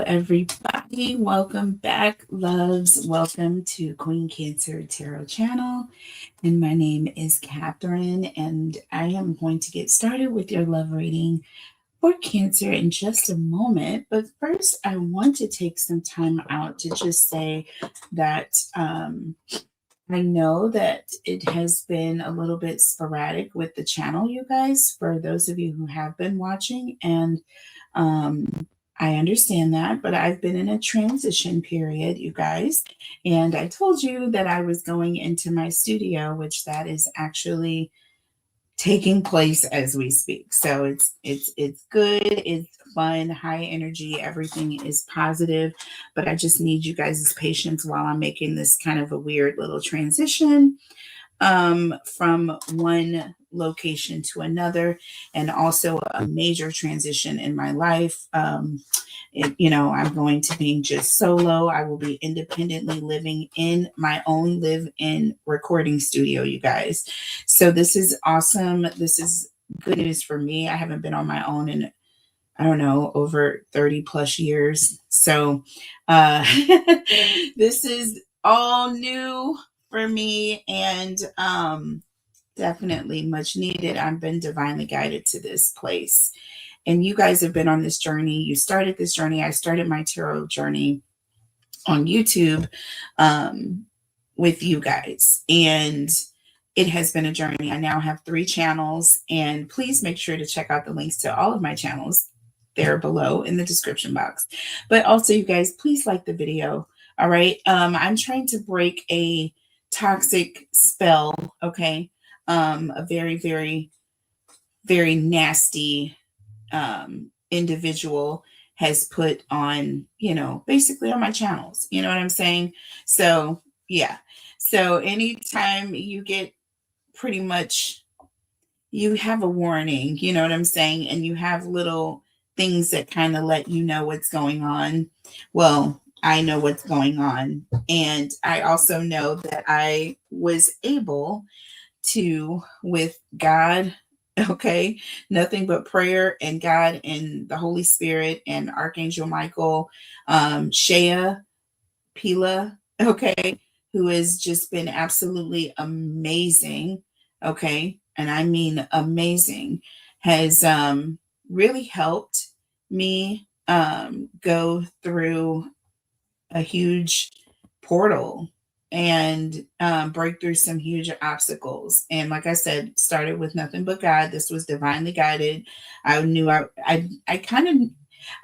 everybody. Welcome back, loves. Welcome to Queen Cancer Tarot channel. And my name is Catherine, and I am going to get started with your love reading for Cancer in just a moment. But first, I want to take some time out to just say that I know that it has been a little bit sporadic with the channel, you guys, for those of you who have been watching. And I understand that, but I've been in a transition period, you guys. And I told you that I was going into my studio, which that is actually taking place as we speak. So it's good, it's fun, high energy, everything is positive, but I just need you guys' patience while I'm making this kind of a weird little transition from one location to another, and also a major transition in my life. I'm going to be just solo. I will be independently living in my own live-in recording studio, you guys. So this is awesome. This is good news for me. I haven't been on my own in, I don't know, over 30 plus years. So this is all new for me, and definitely much needed. I've been divinely guided to this place. And you guys have been on this journey. You started this journey. I started my tarot journey on YouTube with you guys. And it has been a journey. I now have 3 channels. And please make sure to check out the links to all of my channels. They're below in the description box. But also, you guys, please like the video. All right. I'm trying to break a toxic spell. Okay. A very, very, very nasty individual has put on, basically on my channels. You know what I'm saying? So, yeah. So anytime you get pretty much, you have a warning, you know what I'm saying? And you have little things that kind of let you know what's going on. Well, I know what's going on. And I also know that I was able to, with God, okay, nothing but prayer and God and the Holy Spirit and Archangel Michael, Shea, Pila, okay, who has just been absolutely amazing, okay, and I mean amazing, has really helped me go through a huge portal and break through some huge obstacles. And like I said, started with nothing but God. This was divinely guided. I knew I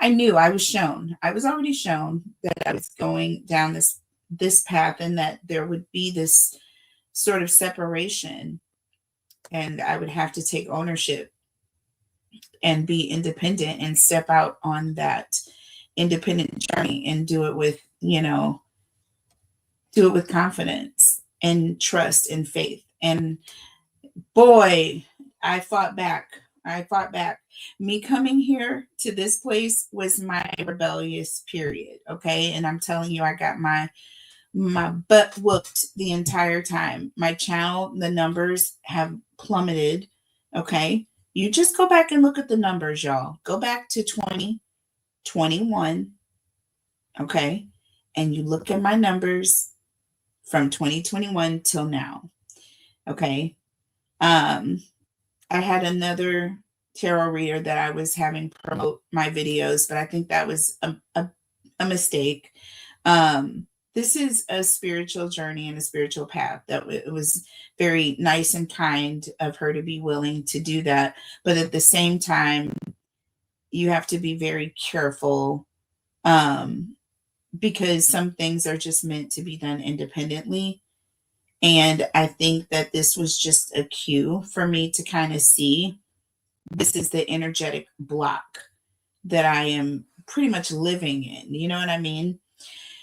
knew I was shown. I was already shown that I was going down this path, and that there would be this sort of separation, and I would have to take ownership and be independent and step out on that independent journey and do it with, do it with confidence and trust and faith. And boy, I fought back. Me coming here to this place was my rebellious period. Okay. And I'm telling you, I got my butt whooped the entire time. My channel, the numbers have plummeted. Okay. You just go back and look at the numbers, y'all. Go back to 2021. Okay. And you look at my numbers from 2021 till now. Okay. I had another tarot reader that I was having promote my videos, but I think that was a mistake. This is a spiritual journey and a spiritual path. That it was very nice and kind of her to be willing to do that. But at the same time, you have to be very careful, because some things are just meant to be done independently. And I think that this was just a cue for me to kind of see, this is the energetic block that I am pretty much living in. You know what I mean?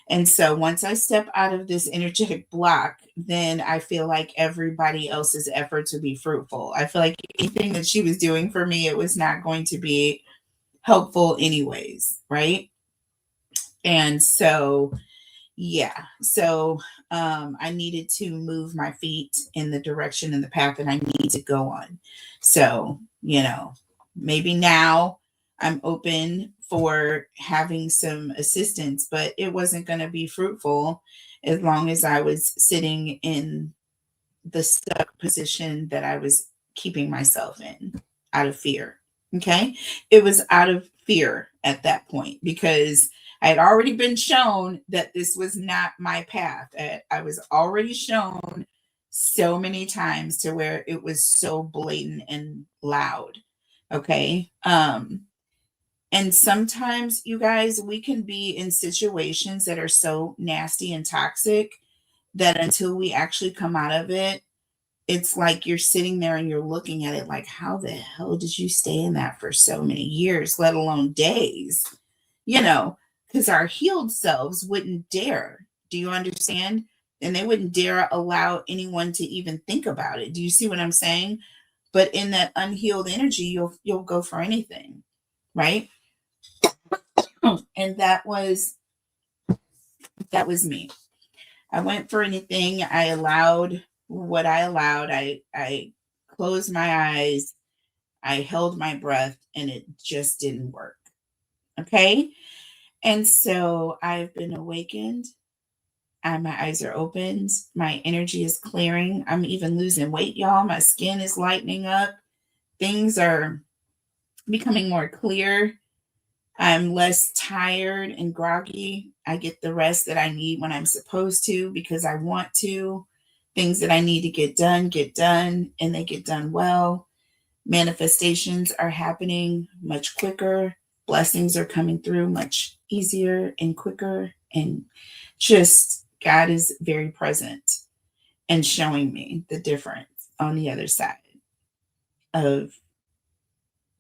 And so once I step out of this energetic block, then I feel like everybody else's efforts would be fruitful. I feel like anything that she was doing for me, it was not going to be helpful anyways, right? And so, yeah. So I needed to move my feet in the direction and the path that I need to go on. So, maybe now I'm open for having some assistance, but it wasn't going to be fruitful as long as I was sitting in the stuck position that I was keeping myself in out of fear. Okay. It was out of fear at that point because I had already been shown that this was not my path. I was already shown so many times to where it was so blatant and loud. Okay. And sometimes, you guys, we can be in situations that are so nasty and toxic that until we actually come out of it, it's like you're sitting there and you're looking at it like, how the hell did you stay in that for so many years, let alone days? You know, because our healed selves wouldn't dare. Do you understand? And they wouldn't dare allow anyone to even think about it. Do you see what I'm saying? But in that unhealed energy, you'll go for anything, right? And that was me. I went for anything. I allowed what I allowed. I closed my eyes. I held my breath and it just didn't work. Okay. And so I've been awakened. My eyes are opened. My energy is clearing. I'm even losing weight, y'all. My skin is lightening up. Things are becoming more clear. I'm less tired and groggy. I get the rest that I need when I'm supposed to because I want to. Things that I need to get done, and they get done well. Manifestations are happening much quicker. Blessings are coming through much easier and quicker. And just God is very present and showing me the difference on the other side of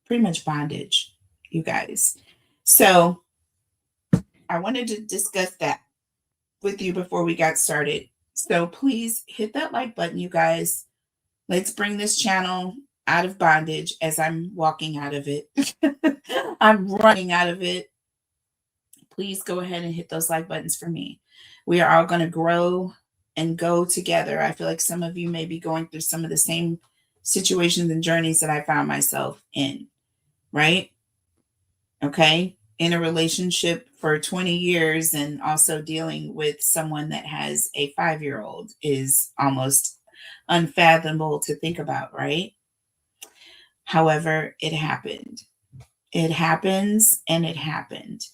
pretty much bondage, you guys. So I wanted to discuss that with you before we got started. So please hit that like button, you guys. Let's bring this channel out of bondage as I'm walking out of it. I'm running out of it. Please go ahead and hit those like buttons for me. We are all going to grow and go together. I feel like some of you may be going through some of the same situations and journeys that I found myself in, right? Okay. In a relationship for 20 years and also dealing with someone that has a 5-year-old is almost unfathomable to think about, right? However, it happened. It happens and it happened.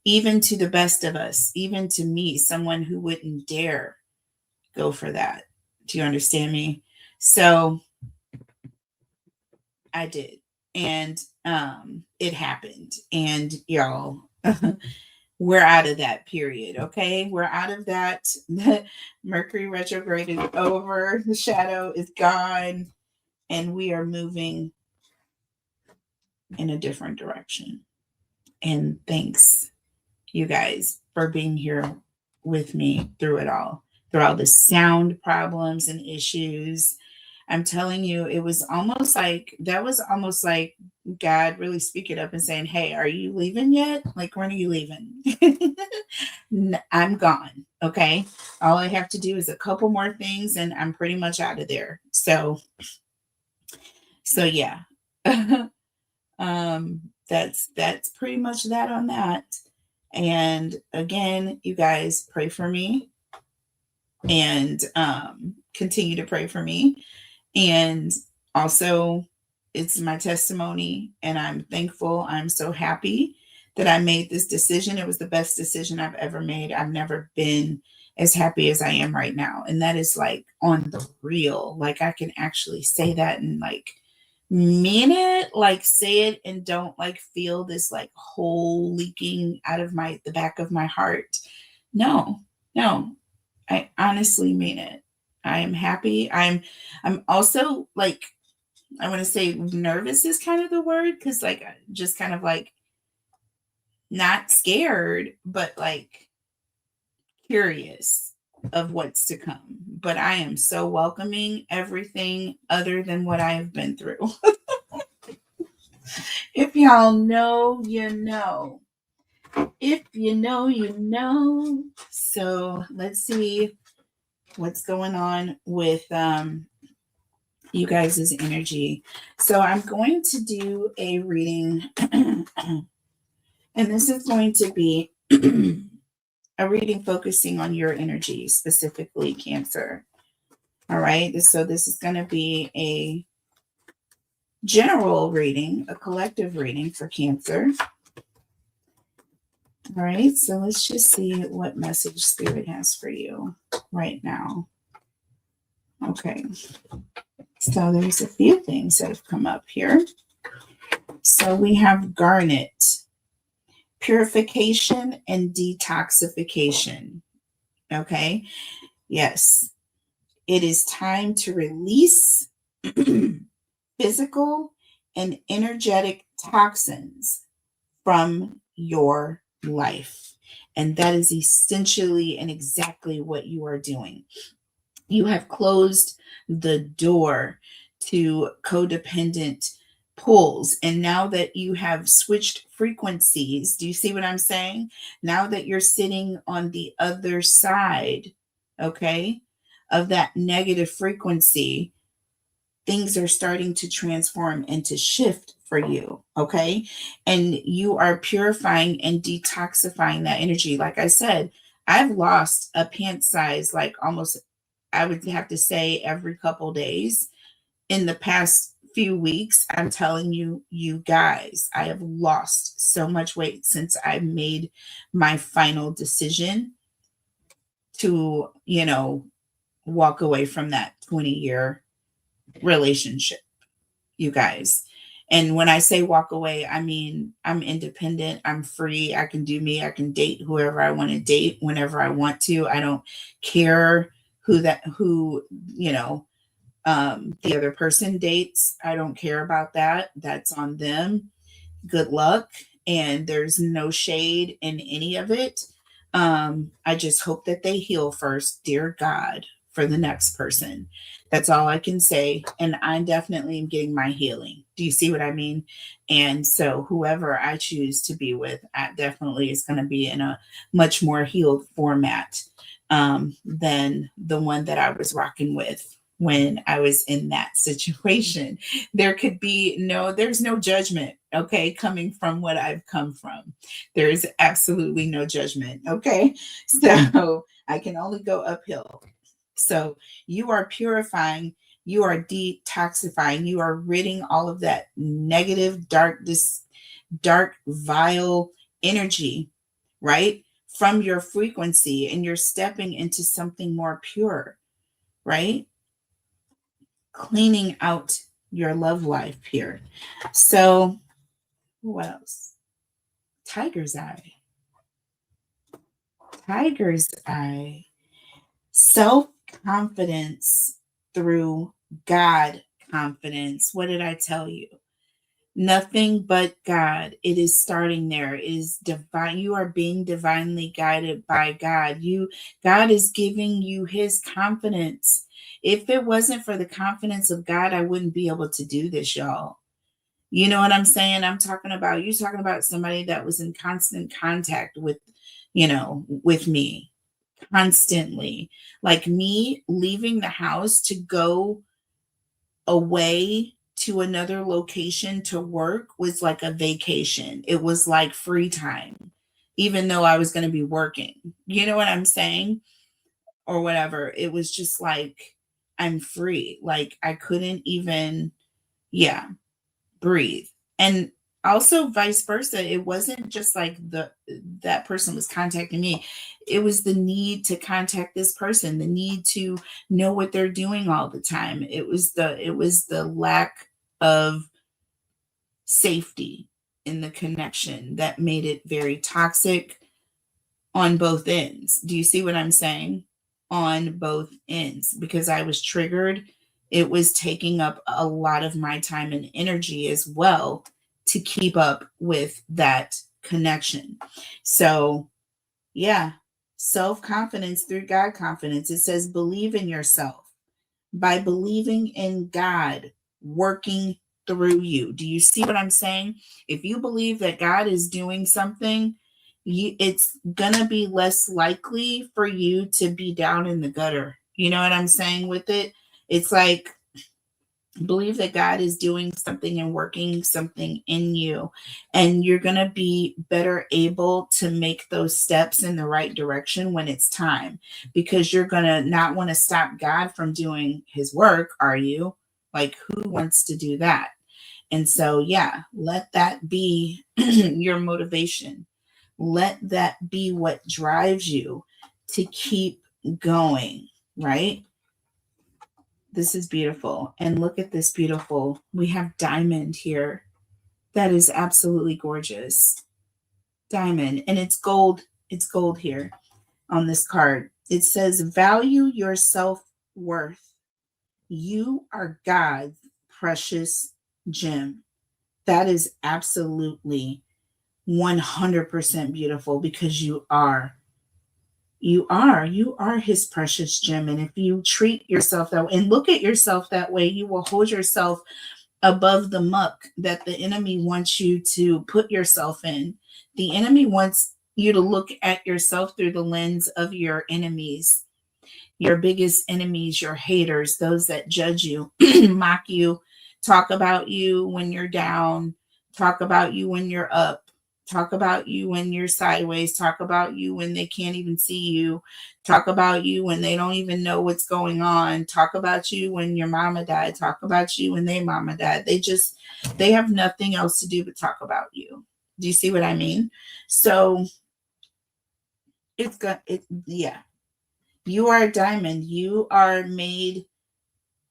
Even to the best of us, even to me, someone who wouldn't dare go for that. Do you understand me? So I did. And it happened. And y'all, we're out of that period. Okay. We're out of that. Mercury retrograde is over. The shadow is gone. And we are moving in a different direction. And thanks, you guys, for being here with me through it all, through all the sound problems and issues. I'm telling you, it was almost like God really speaking up and saying, hey, are you leaving yet? Like, when are you leaving? I'm gone. Okay. All I have to do is a couple more things and I'm pretty much out of there. So yeah. That's pretty much that on that. And again, you guys pray for me and continue to pray for me. And also, it's my testimony, and I'm thankful. I'm so happy that I made this decision. It was the best decision I've ever made. I've never been as happy as I am right now. And that is like on the real. Like, I can actually say that and like mean it, like say it and don't like feel this like hole leaking out of the back of my heart. No, I honestly mean it. I am happy. I'm also like, I want to say nervous is kind of the word, because like just kind of like not scared, but like curious of what's to come. But I am so welcoming everything other than what I have been through. If y'all know, you know. If you know, you know. So let's see what's going on with you guys' energy. So I'm going to do a reading, and this is going to be a reading focusing on your energy, specifically Cancer. All right. So this is going to be a general reading, a collective reading for Cancer. All right. So let's just see what message Spirit has for you right now. Okay. So there's a few things that have come up here. So we have garnet, purification and detoxification. Okay. Yes. It is time to release physical and energetic toxins from your life. And that is essentially and exactly what you are doing. You have closed the door to codependent pulls. And now that you have switched frequencies, do you see what I'm saying? Now that you're sitting on the other side, okay, of that negative frequency, things are starting to transform and to shift for you, okay? And you are purifying and detoxifying that energy. Like I said, I've lost a pant size like almost, I would have to say, every couple days in the past few weeks. I'm telling you, you guys, I have lost so much weight since I made my final decision to, walk away from that 20-year relationship, you guys. And when I say walk away, I mean, I'm independent. I'm free. I can do me. I can date whoever I want to date whenever I want to. I don't care who the other person dates. I don't care about that. That's on them. Good luck. And there's no shade in any of it. I just hope that they heal first, dear God, for the next person. That's all I can say. And I definitely am getting my healing. Do you see what I mean? And so whoever I choose to be with, definitely is going to be in a much more healed format than the one that I was rocking with when I was in that situation. There's no judgment, okay, coming from what I've come from. There is absolutely no judgment, okay? So I can only go uphill. So you are purifying, you are detoxifying, you are ridding all of that negative, dark, vile energy, right, from your frequency, and you're stepping into something more pure, right? Cleaning out your love life here. So what else? Tiger's eye. Tiger's eye. Self-confidence through God confidence. What did I tell you? Nothing but God. It is starting there. It is divine. You are being divinely guided by God. God is giving you his confidence. If it wasn't for the confidence of God, I wouldn't be able to do this, y'all. You know what I'm saying? You're talking about somebody that was in constant contact with me constantly. Like me leaving the house to go away to another location to work was like a vacation. It was like free time, even though I was going to be working. You know what I'm saying? Or whatever. It was just like, I'm free. Like I couldn't even, breathe. And also vice versa. It wasn't just like that person was contacting me. It was the need to contact this person, the need to know what they're doing all the time. It was the lack of safety in the connection that made it very toxic on both ends. Do you see what I'm saying? On both ends, because I was triggered. It was taking up a lot of my time and energy as well to keep up with that connection. So, self-confidence through God confidence. It says believe in yourself by believing in God working through you. Do you see what I'm saying? If you believe that God is doing something, it's gonna be less likely for you to be down in the gutter. You know what I'm saying with it? It's like Believe that God is doing something and working something in you, and you're going to be better able to make those steps in the right direction when it's time, because you're going to not want to stop God from doing his work, are you? Like, who wants to do that? And so, yeah, let that be your motivation. Let that be what drives you to keep going, right? This is beautiful. And look at this beautiful. We have diamond here. That is absolutely gorgeous. Diamond. And it's gold. It's gold here on this card. It says, value your self-worth. You are God's precious gem. That is absolutely 100% beautiful, because you are his precious gem. And if you treat yourself that way and look at yourself that way, you will hold yourself above the muck that the enemy wants you to put yourself in. The enemy wants you to look at yourself through the lens of your enemies, your biggest enemies, your haters, those that judge you, mock you, talk about you when you're down, talk about you when you're up, talk about you when you're sideways, talk about you when they can't even see you, talk about you when they don't even know what's going on, talk about you when your mama died, talk about you when their mama died. They have nothing else to do but talk about you. Do you see what I mean? So yeah. You are a diamond. You are made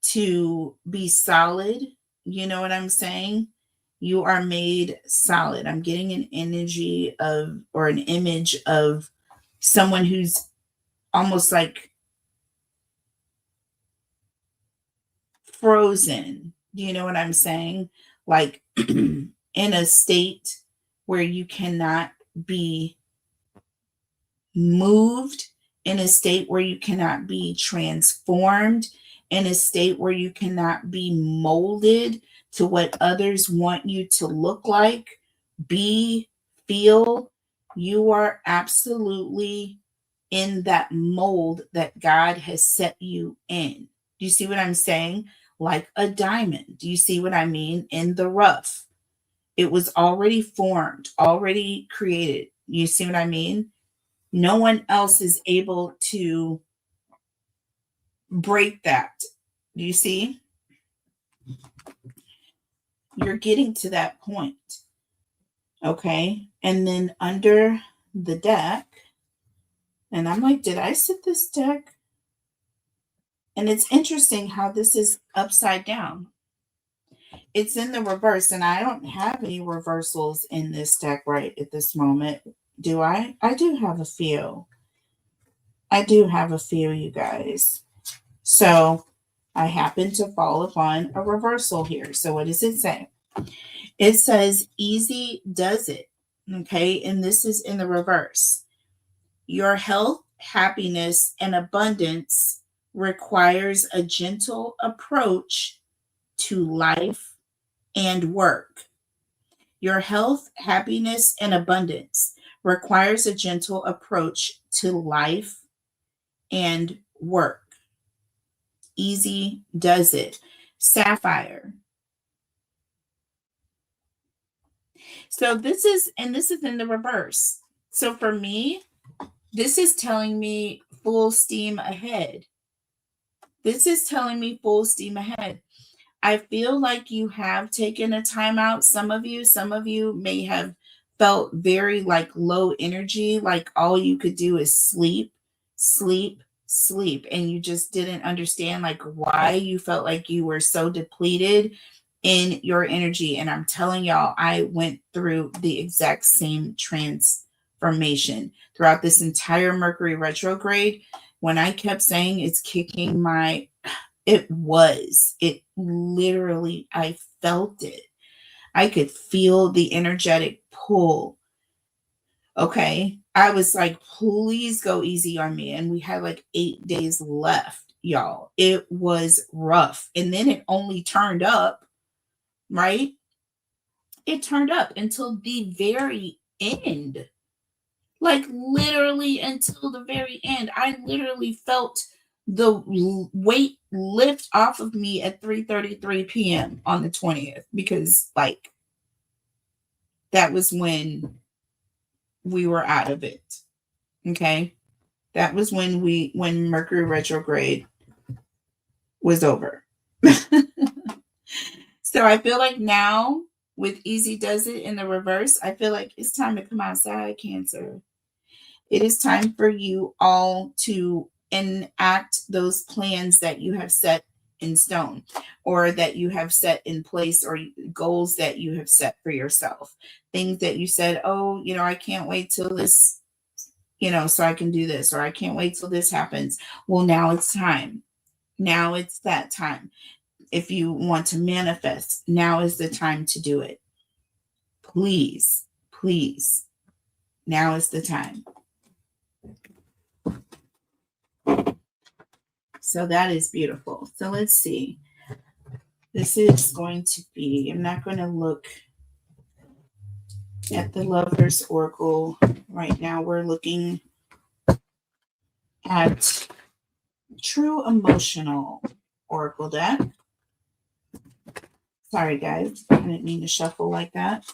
to be solid. You know what I'm saying? You are made solid. I'm getting an energy of, or an image of, someone who's almost like frozen. Do you know what I'm saying? Like in a state where you cannot be moved, in a state where you cannot be transformed, in a state where you cannot be molded to what others want you to look like, be, feel. You are absolutely in that mold that God has set you in. Do you see what I'm saying? Like a diamond. Do you see what I mean? In the rough. It was already formed, already created. You see what I mean? No one else is able to break that. Do you see? You're getting to that point. Okay. And then under the deck, and I'm like, did I sit this deck? And it's interesting how this is upside down. It's in the reverse, and I don't have any reversals in this deck right at this moment. Do I? I do have a few. I do have a few, you guys. So I happen to fall upon a reversal here. So what does it say? It says, easy does it. Okay. And this is in the reverse. Your health, happiness, and abundance requires a gentle approach to life and work. Your health, happiness, and abundance requires a gentle approach to life and work. Easy does it. Sapphire. So this is in the reverse. So for me, this is telling me full steam ahead. This is telling me full steam ahead. I feel like you have taken a time out. Some of you may have felt very like low energy, like all you could do is sleep, sleep, sleep. And you just didn't understand like why you felt like you were so depleted in your energy. And I'm telling y'all, I went through the exact same transformation throughout this entire Mercury retrograde. When I kept saying it's kicking my, it literally, I felt it. I could feel the energetic pull. Okay. I was like, please go easy on me. And we had like 8 days left, y'all. It was rough. And then it only turned up, right? It turned up until the very end. Like literally until the very end. I literally felt the weight lift off of me at 3:33 p.m. on the 20th, because like that was when we were out of it. Okay. That was when Mercury retrograde was over. So I feel like now with Easy Does It in the reverse, I feel like it's time to come outside, Cancer. It is time for you all to enact those plans that you have set in stone, or that you have set in place, or goals that you have set for yourself. Things that you said, oh, I can't wait till this, so I can do this, or I can't wait till this happens. Well, now it's time. Now it's that time. If you want to manifest, now is the time to do it. Please, please, now is the time. So that is beautiful. So let's see. This is going to be, I'm not going to look at the Lover's Oracle right now. We're looking at True Emotional Oracle deck. Sorry, guys. I didn't mean to shuffle like that.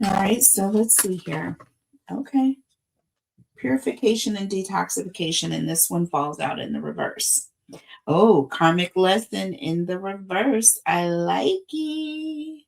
All right, so let's see here. Okay. Purification and detoxification, and this one falls out in the reverse. Oh, karmic lesson in the reverse. I like it.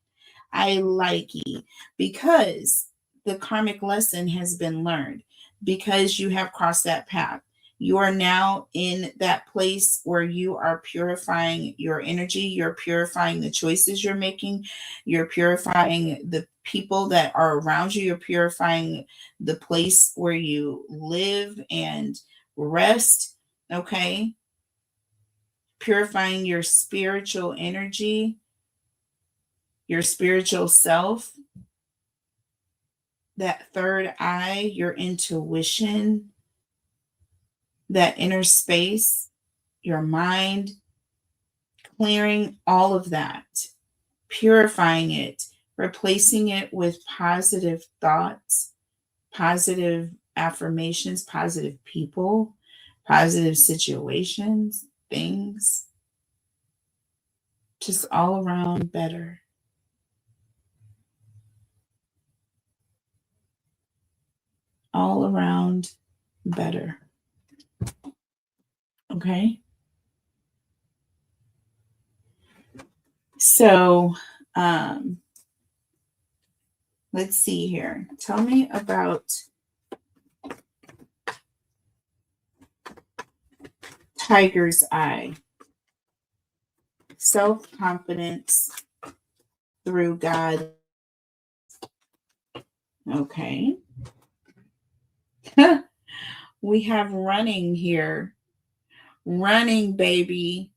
I like it because the karmic lesson has been learned, because you have crossed that path. You are now in that place where you are purifying your energy. You're purifying the choices you're making. You're purifying the people that are around you. You're purifying the place where you live and rest. Okay. Purifying your spiritual energy, your spiritual self, that third eye, your intuition, that inner space, your mind, clearing all of that, purifying it, replacing it with positive thoughts, positive affirmations, positive people, positive situations, things, just all around better. All around better. Okay. So, let's see here. Tell me about Tiger's Eye. Self-confidence through God. Okay. We have running here. Running, baby.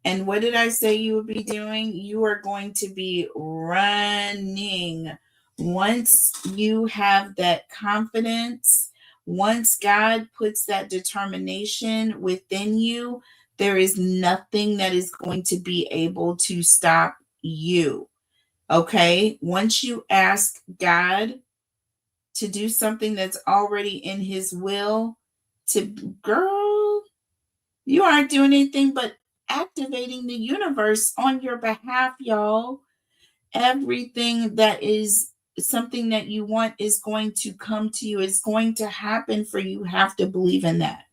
And what did I say you would be doing? You are going to be running. Once you have that confidence, once God puts that determination within you, there is nothing that is going to be able to stop you. Okay? Once you ask God to do something that's already in his will, girl, you aren't doing anything but activating the universe on your behalf, y'all. Everything that is something that you want is going to come to you. It's going to happen for you. You have to believe in that.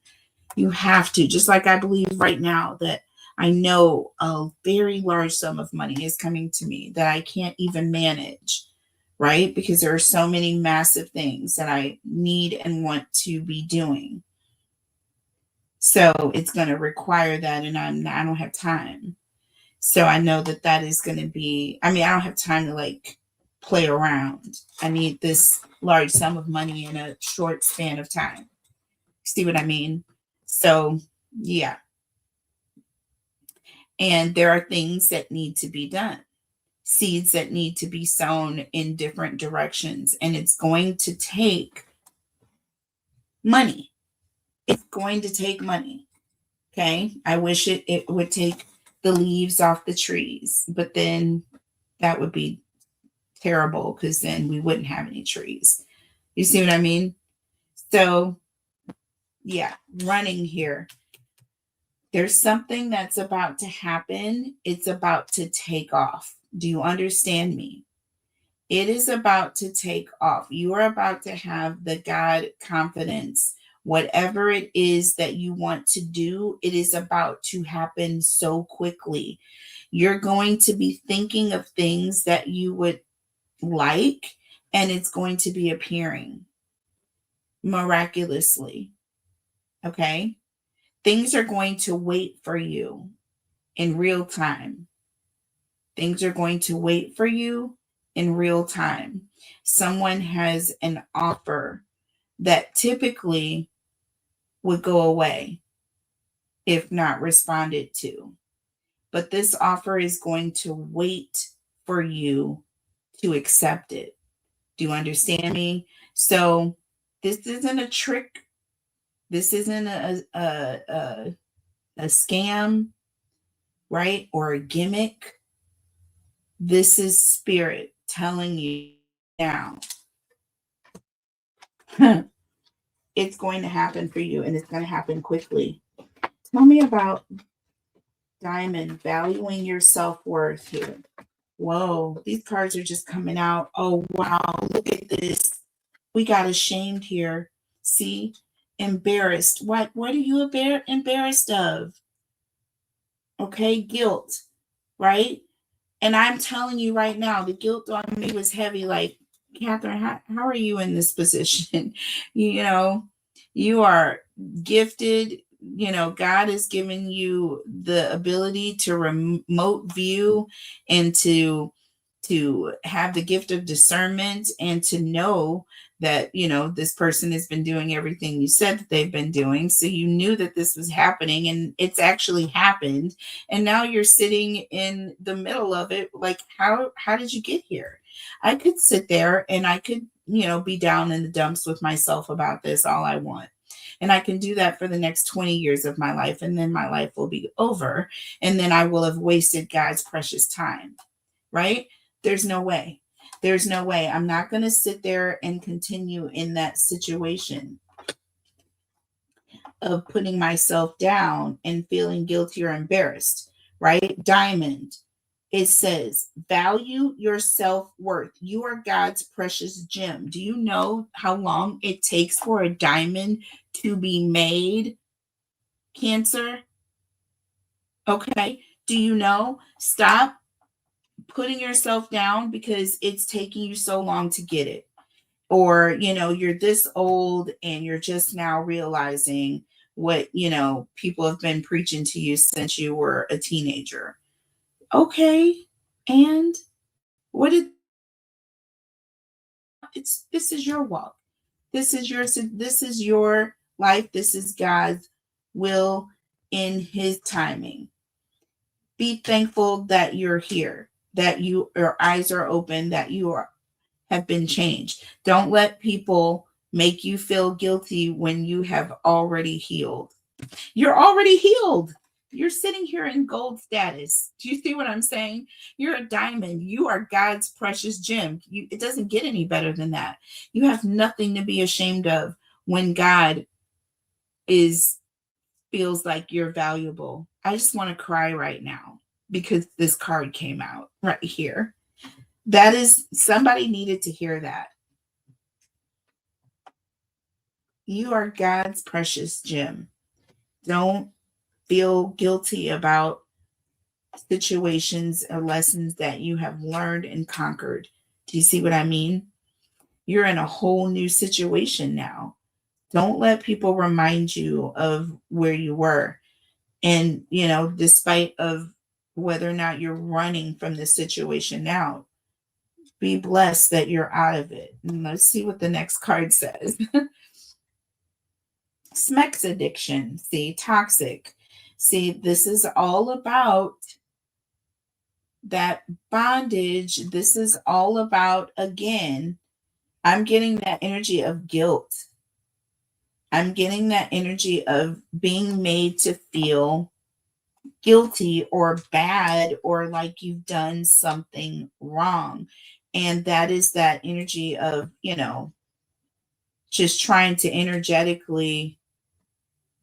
You have to. Just like I believe right now that I know a very large sum of money is coming to me that I can't even manage, right? Because there are so many massive things that I need and want to be doing. So it's going to require that, and I don't have time. So I know that is going to be, I don't have time to like play around. I need this large sum of money in a short span of time. See what I mean? So, yeah. And there are things that need to be done, seeds that need to be sown in different directions. And it's going to take money. It's going to take money. Okay. I wish it would take the leaves off the trees, but then that would be terrible because then we wouldn't have any trees. You see what I mean? So, yeah, running here. There's something that's about to happen. It's about to take off. Do you understand me? It is about to take off. You are about to have the God confidence. Whatever it is that you want to do, it is about to happen so quickly. You're going to be thinking of things that you would like, and it's going to be appearing miraculously. Okay? Things are going to wait for you in real time. Things are going to wait for you in real time. Someone has an offer that typically would go away if not responded to. But this offer is going to wait for you to accept it. Do you understand me? So this isn't a trick. This isn't a scam, right? Or a gimmick. This is spirit telling you now it's going to happen for you, and it's going to happen quickly. Tell me about Diamond, valuing your self-worth here. Whoa, these cards are just coming out. Oh, wow, look at this. We got ashamed here. See? Embarrassed. What are you embarrassed of? Okay, guilt, right? And I'm telling you right now, the guilt on me was heavy. Like, Catherine, how are you in this position? You know, you are gifted. You know, God has given you the ability to remote view and to have the gift of discernment and to know that, you know, this person has been doing everything you said that they've been doing. So you knew that this was happening, and it's actually happened. And now you're sitting in the middle of it. Like, how did you get here? I could sit there and I could, you know, be down in the dumps with myself about this all I want. And I can do that for the next 20 years of my life, and then my life will be over. And then I will have wasted God's precious time, right? There's no way. There's no way. I'm not going to sit there and continue in that situation of putting myself down and feeling guilty or embarrassed, right? Diamond, it says, value your self-worth. You are God's precious gem. Do you know how long it takes for a diamond to be made, Cancer? Okay. Do you know? Stop putting yourself down because it's taking you so long to get it. Or, you know, you're this old and you're just now realizing what, you know, people have been preaching to you since you were a teenager. Okay. And what did it's this is your walk. This is your life. This is God's will in his timing. Be thankful that you're here, that your eyes are open, that have been changed. Don't let people make you feel guilty when you have already healed. You're already healed. You're sitting here in gold status. Do you see what I'm saying? You're a diamond. You are God's precious gem. It doesn't get any better than that. You have nothing to be ashamed of when God feels like you're valuable. I just want to cry right now because this card came out right here. That is, somebody needed to hear that. You are God's precious gem. Don't feel guilty about situations or lessons that you have learned and conquered. Do you see what I mean? You're in a whole new situation now. Don't let people remind you of where you were. And, you know, despite of whether or not you're running from the situation now, be blessed that you're out of it. And let's see what the next card says. Smex addiction. See, toxic. See, this is all about that bondage. This is all about, again, I'm getting that energy of guilt. I'm getting that energy of being made to feel guilty or bad or like you've done something wrong. And that is that energy of, you know, just trying to energetically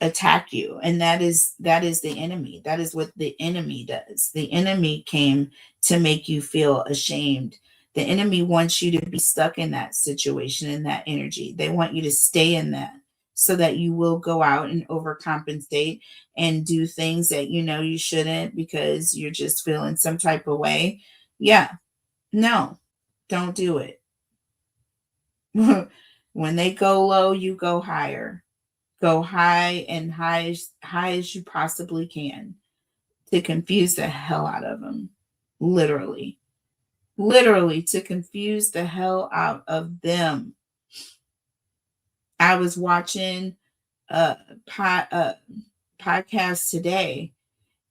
attack you. And that is the enemy. That is what the enemy does. The enemy came to make you feel ashamed. The enemy wants you to be stuck in that situation, in that energy. They want you to stay in that so that you will go out and overcompensate and do things that you know you shouldn't because you're just feeling some type of way. Yeah. No, don't do it. When they go low, you go higher. Go high and high as you possibly can to confuse the hell out of them. Literally. Literally to confuse the hell out of them. I was watching a podcast today,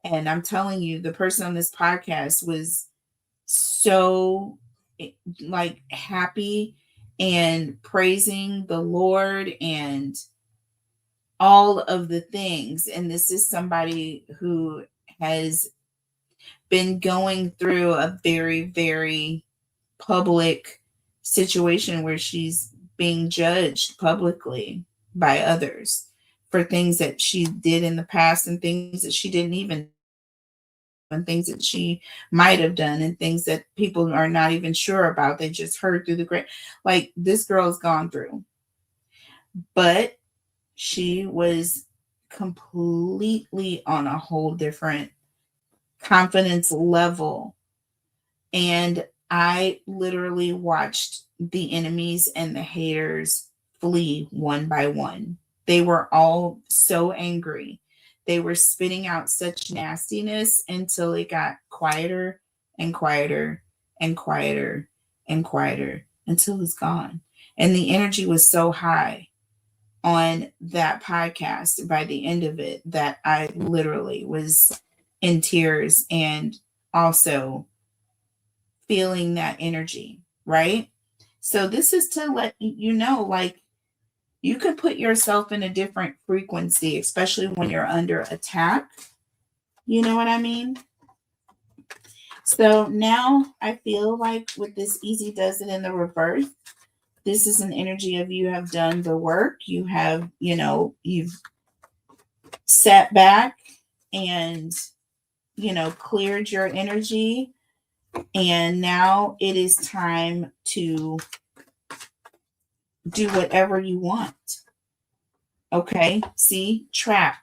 and I'm telling you, the person on this podcast was so like happy and praising the Lord and all of the things. And this is somebody who has been going through a very, very public situation where she's being judged publicly by others for things that she did in the past and things that she didn't even, and things that she might have done and things that people are not even sure about. They just heard through the great, like this girl's gone through. But she was completely on a whole different confidence level. And I literally watched the enemies and the haters flee one by one. They were all so angry. They were spitting out such nastiness until it got quieter and quieter and quieter and quieter until it's gone. And the energy was so high on that podcast by the end of it that I literally was in tears and also feeling that energy, right? So this is to let you know, like, you can put yourself in a different frequency, especially when you're under attack. You know what I mean? So now I feel like with this easy does it in the reverse, this is an energy of you have done the work. You have, you know, you've sat back and, you know, cleared your energy. And now it is time to do whatever you want. Okay? See? Trap.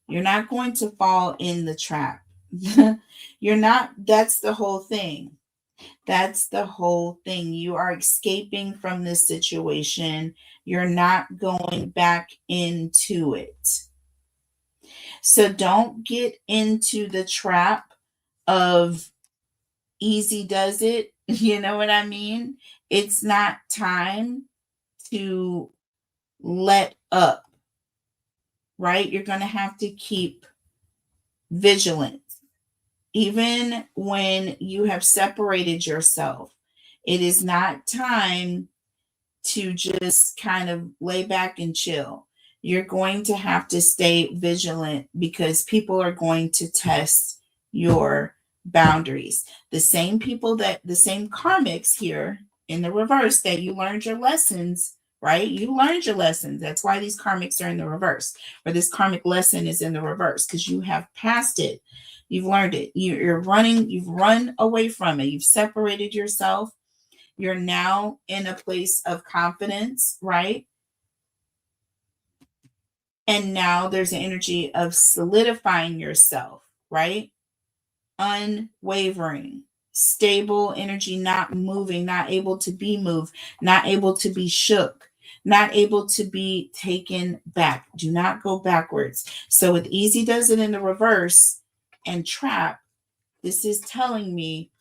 You're not going to fall in the trap. You're not, that's the whole thing. That's the whole thing. You are escaping from this situation. You're not going back into it. So don't get into the trap of easy does it. You know what I mean? It's not time to let up, right? You're going to have to keep vigilant. Even when you have separated yourself, it is not time to just kind of lay back and chill. You're going to have to stay vigilant because people are going to test your boundaries. The same people the same karmics here in the reverse that you learned your lessons, right? You learned your lessons. That's why these karmics are in the reverse, or this karmic lesson is in the reverse, because you have passed it. You've learned it. You've run away from it. You've separated yourself. You're now in a place of confidence, right? And now there's an energy of solidifying yourself, right? Unwavering, stable energy, not moving, not able to be moved, not able to be shook, not able to be taken back. Do not go backwards. So with easy does it in the reverse and trap, this is telling me,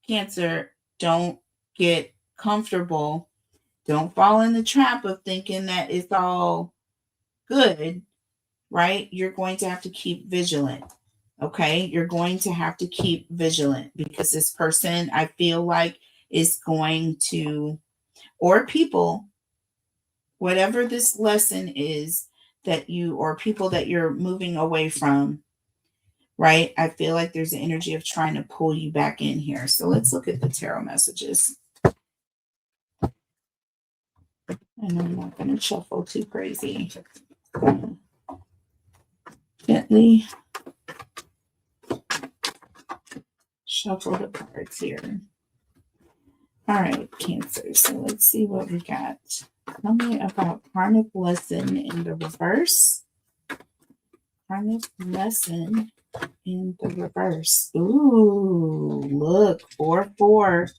Cancer, don't get comfortable. Don't fall in the trap of thinking that it's all good, right? You're going to have to keep vigilant. Okay. You're going to have to keep vigilant because this person, I feel like, is going to, or people, whatever this lesson is that you, or people that you're moving away from, right? I feel like there's an energy of trying to pull you back in here. So let's look at the tarot messages. And I'm not going to shuffle too crazy. gently shuffle the cards here. All right, Cancer. So let's see what we got. Tell me about karmic lesson in the reverse. Karmic lesson in the reverse. Ooh, look, 4-4.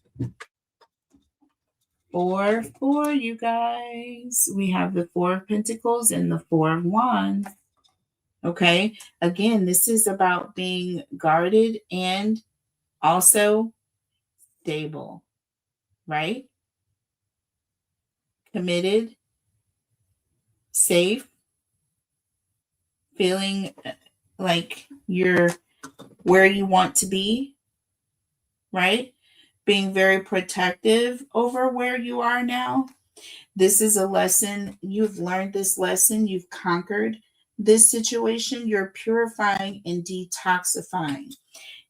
4-4, you guys. We have the 4 of Pentacles and the 4 of Wands. Okay. Again, this is about being guarded and also stable, right? Committed, safe, feeling like you're where you want to be, right? Being very protective over where you are now. This is a lesson. You've learned this lesson. You've conquered this situation. You're purifying and detoxifying.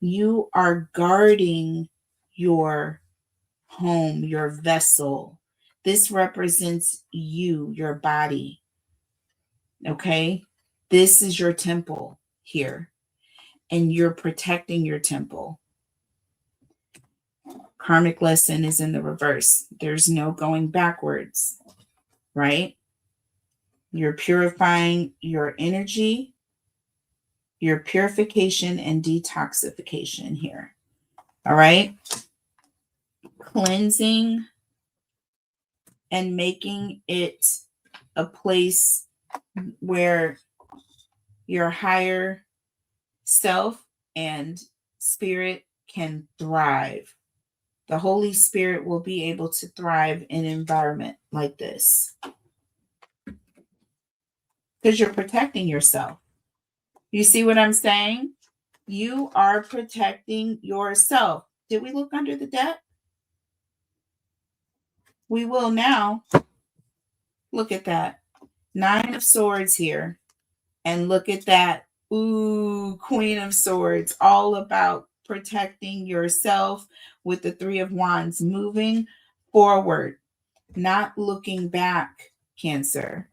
You are guarding your home, your vessel. This represents you, your body. Okay? This is your temple here, and you're protecting your temple. Karmic lesson is in the reverse. There's no going backwards, right? You're purifying your energy, your purification and detoxification here. All right? Cleansing and making it a place where your higher self and spirit can thrive. The Holy Spirit will be able to thrive in an environment like this because you're protecting yourself. You see what I'm saying? You are protecting yourself. Did we look under the deck? We will now. Look at that. 9 of Swords here. And look at that. Ooh, Queen of Swords. All about protecting yourself with the 3 of Wands. Moving forward. Not looking back, Cancer.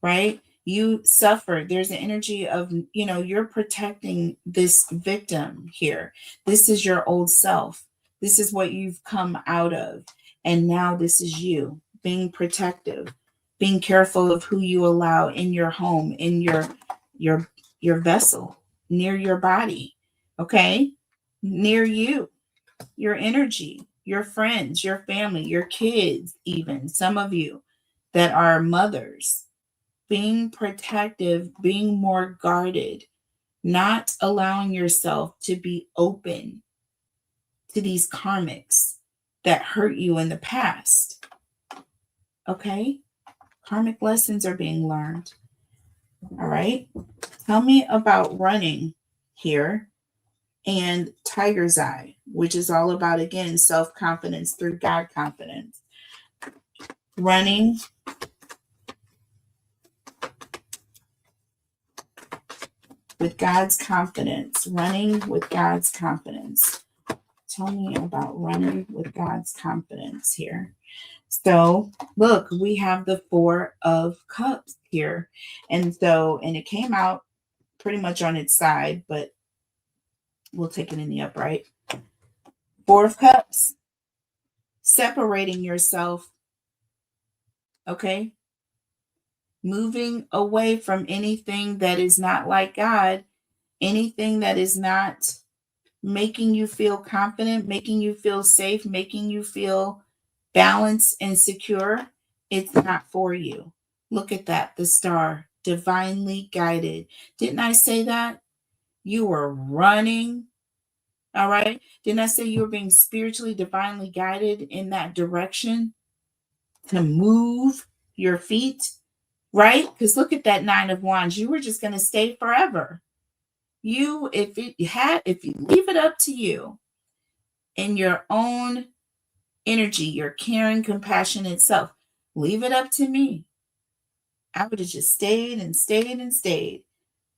Right? You suffered. There's an energy of, you're protecting this victim here. This is your old self. This is what you've come out of. And now this is you being protective, being careful of who you allow in your home, in your vessel, near your body. Okay? Near you, your energy, your friends, your family, your kids, even some of you that are mothers. Being protective, being more guarded, not allowing yourself to be open to these karmics that hurt you in the past. Okay? Karmic lessons are being learned. All right? Tell me about running here and Tiger's Eye, which is all about, again, self-confidence through God confidence. Running with God's confidence. Running with God's confidence. Tell me about running with God's confidence here. So look, we have the 4 of Cups here. And it came out pretty much on its side, but we'll take it in the upright. 4 of Cups. Separating yourself. Okay? Moving away from anything that is not like God, anything that is not making you feel confident, making you feel safe, making you feel balanced and secure. It's not for you. Look at that, the star, divinely guided. Didn't I say that? You were running. All right. Didn't I say you were being spiritually, divinely guided in that direction to move your feet? Right? Because look at that 9 of Wands. You were just going to stay forever. If you leave it up to you in your own energy, your caring, compassionate self, leave it up to me. I would have just stayed and stayed and stayed.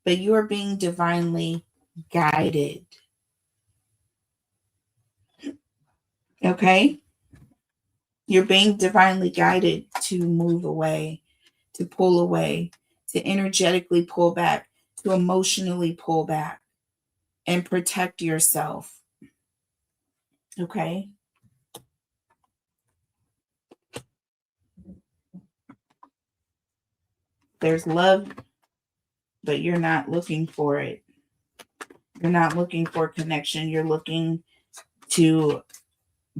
But you are being divinely guided. Okay? You're being divinely guided to move away, to pull away, to energetically pull back, to emotionally pull back and protect yourself. Okay? There's love, but you're not looking for it. You're not looking for connection. You're looking to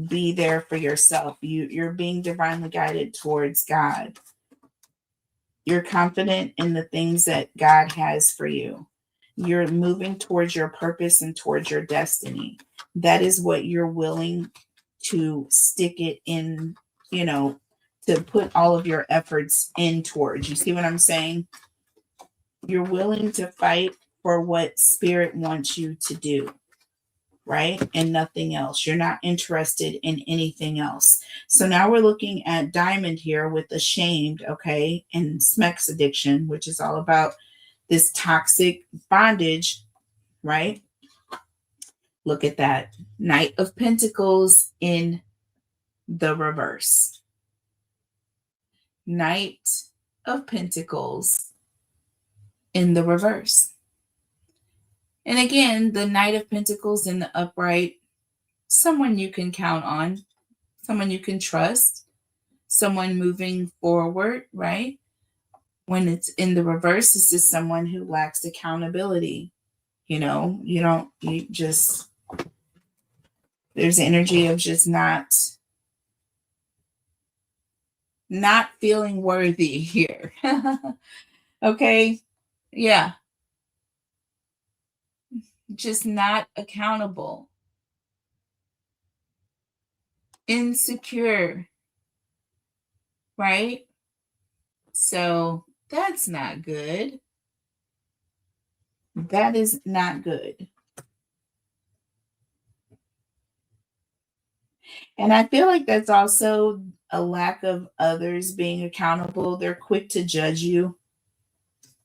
be there for yourself. You're being divinely guided towards God. You're confident in the things that God has for you. You're moving towards your purpose and towards your destiny. That is what you're willing to stick it in, to put all of your efforts in towards. You see what I'm saying? You're willing to fight for what spirit wants you to do, right? And nothing else. You're not interested in anything else. So now we're looking at Diamond here with Ashamed, okay, and Smex addiction, which is all about this toxic bondage, right? Look at that. Knight of Pentacles in the reverse. Knight of Pentacles in the reverse. And again, the Knight of Pentacles in the upright, someone you can count on, someone you can trust, someone moving forward, right? When it's in the reverse, this is someone who lacks accountability. There's energy of just not feeling worthy here. Okay? Yeah. Just not accountable. Insecure. Right? So that's not good. That is not good. And I feel like that's also a lack of others being accountable. They're quick to judge you.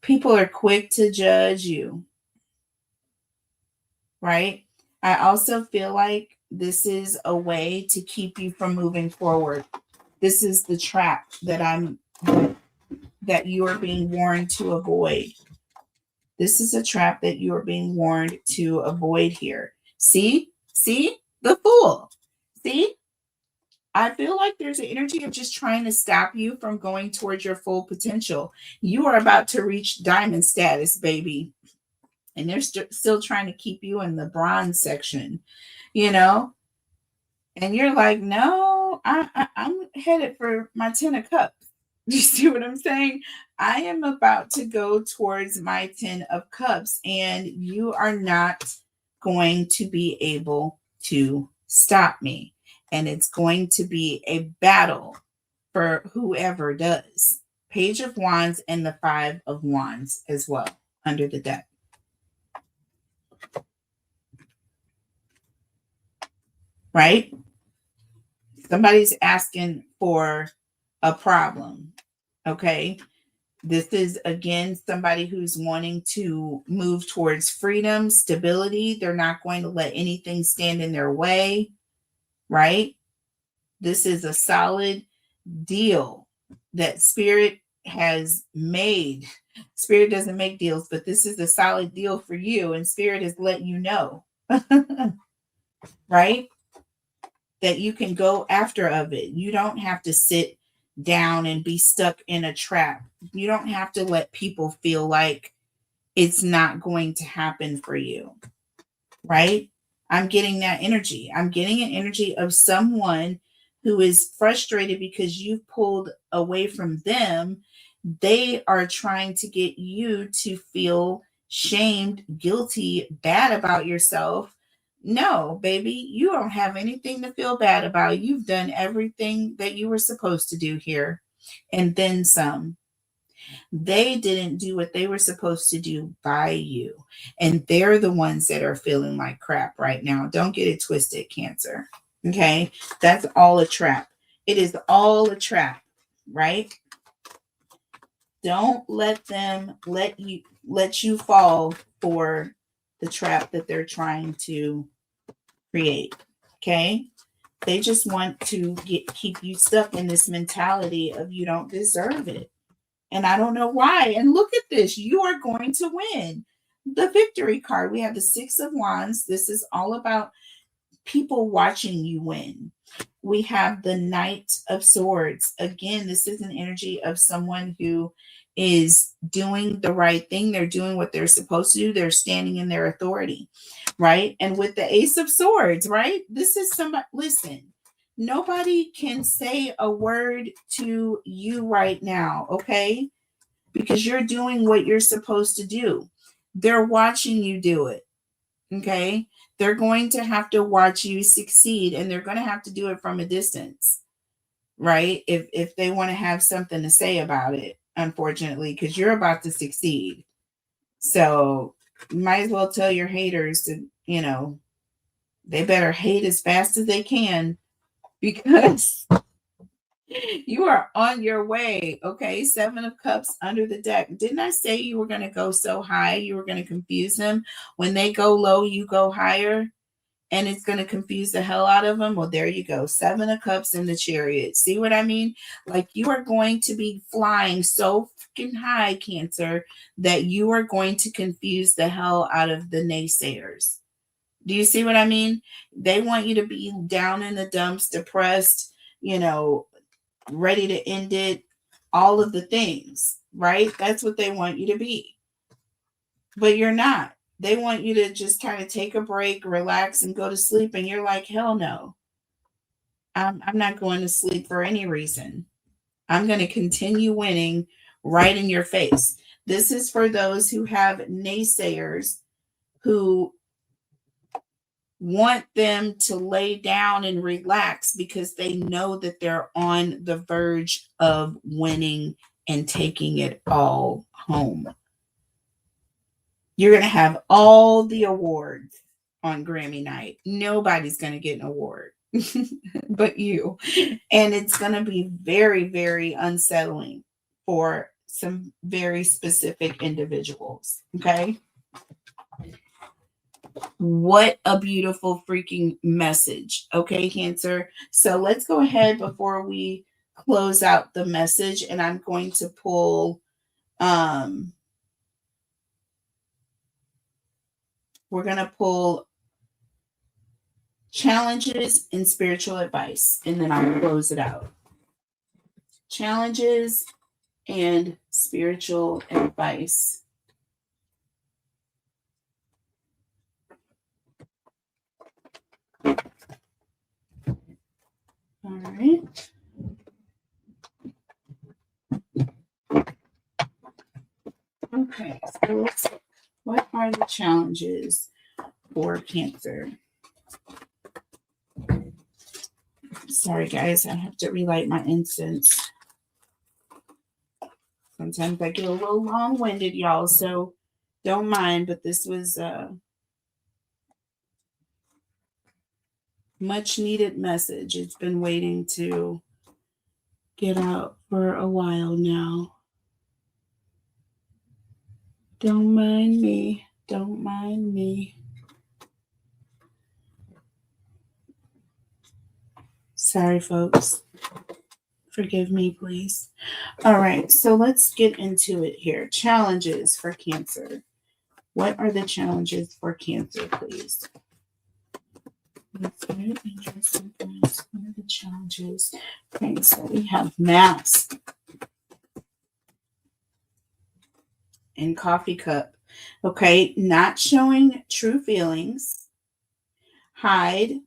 People are quick to judge you. Right? I also feel like this is a way to keep you from moving forward. This is the trap that you are being warned to avoid. This is a trap that you are being warned to avoid here. See? The Fool. See? I feel like there's an energy of just trying to stop you from going towards your full potential. You are about to reach diamond status, baby. And they're still trying to keep you in the bronze section, And you're like, no, I'm headed for my 10 of cups. You see what I'm saying? I am about to go towards my 10 of cups, and you are not going to be able to stop me. And it's going to be a battle for whoever does. Page of Wands and the 5 of Wands as well under the deck. Right? Somebody's asking for a problem. Okay? This is, again, somebody who's wanting to move towards freedom, stability. They're not going to let anything stand in their way, right? This is a solid deal that Spirit has made. Spirit doesn't make deals, but this is a solid deal for you, and Spirit has let you know, right? That you can go after of it. You don't have to sit down and be stuck in a trap. You don't have to let people feel like it's not going to happen for you, right? I'm getting that energy. I'm getting an energy of someone who is frustrated because you've pulled away from them. They are trying to get you to feel shamed, guilty, bad about yourself. No, baby, you don't have anything to feel bad about. You've done everything that you were supposed to do here, and then some. They didn't do what they were supposed to do by you. And they're the ones that are feeling like crap right now. Don't get it twisted, Cancer. Okay? That's all a trap. It is all a trap, right? Don't let them let you fall for the trap that they're trying to create. Okay? They just want to keep you stuck in this mentality of you don't deserve it. And I don't know why. And look at this. You are going to win. The victory card. We have the Six of Wands. This is all about people watching you win. We have the Knight of Swords. Again, this is an energy of someone who is doing the right thing. They're doing what they're supposed to do. They're standing in their authority, right? And with the Ace of Swords, right? This is somebody, listen, nobody can say a word to you right now, okay? Because you're doing what you're supposed to do. They're watching you do it, okay? They're going to have to watch you succeed, and they're going to have to do it from a distance, right? If they want to have something to say about it, unfortunately, because you're about to succeed. So you might as well tell your haters to, they better hate as fast as they can, because you are on your way. Okay. Seven of Cups under the deck. Didn't I say you were going to go so high? You were going to confuse them. When they go low, you go higher, and it's going to confuse the hell out of them. Well, there you go. Seven of Cups in the Chariot. See what I mean? Like, you are going to be flying so freaking high, Cancer, that you are going to confuse the hell out of the naysayers. Do you see what I mean? They want you to be down in the dumps, depressed, ready to end it, all of the things, right? That's what they want you to be. But you're not. They want you to just kind of take a break, relax, and go to sleep. And you're like, hell no. I'm not going to sleep for any reason. I'm going to continue winning right in your face. This is for those who have naysayers who want them to lay down and relax because they know that they're on the verge of winning and taking it all home. You're going to have all the awards on Grammy night. Nobody's going to get an award but you. And it's going to be very, very unsettling for some very specific individuals. Okay. What a beautiful freaking message. Okay, Cancer. So let's go ahead before we close out the message, and I'm going to pull we're going to pull challenges and spiritual advice, and then I'll close it out. Challenges and spiritual advice. All right. Okay, so what are the challenges for Cancer? Sorry, guys, I have to relight my incense. Sometimes I get a little long-winded, y'all, so don't mind, but this was a much-needed message. It's been waiting to get out for a while now. Don't mind me. Don't mind me. Sorry, folks. Forgive me, please. All right, so let's get into it here. Challenges for Cancer. What are the challenges for Cancer, please? That's very interesting. What are the challenges? Okay, so we have mask and coffee cup. Okay, not showing true feelings, hide,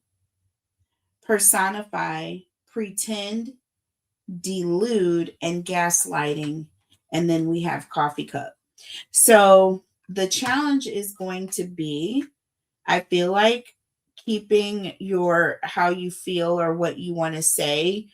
personify, pretend, delude, and gaslighting. And then we have coffee cup. So the challenge is going to be, I feel like, keeping your how you feel or what you want to say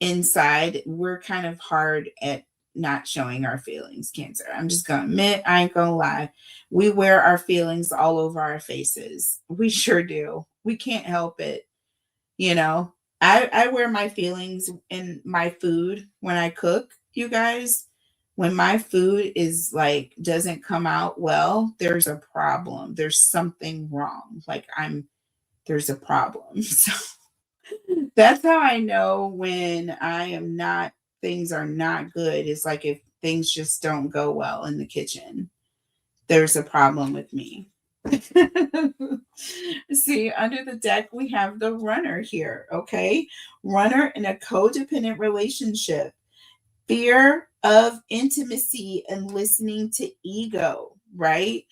inside. We're kind of hard at not showing our feelings, Cancer. I'm just gonna admit, I ain't gonna lie. We wear our feelings all over our faces. We sure do. We can't help it. I wear my feelings in my food when I cook, you guys. When my food is like doesn't come out well, there's a problem. There's something wrong. Like there's a problem. So that's how I know when I am not, things are not good. It's like if things just don't go well in the kitchen. There's a problem with me. See, under the deck, we have the runner here, okay? Runner in a codependent relationship, fear of intimacy and listening to ego, right?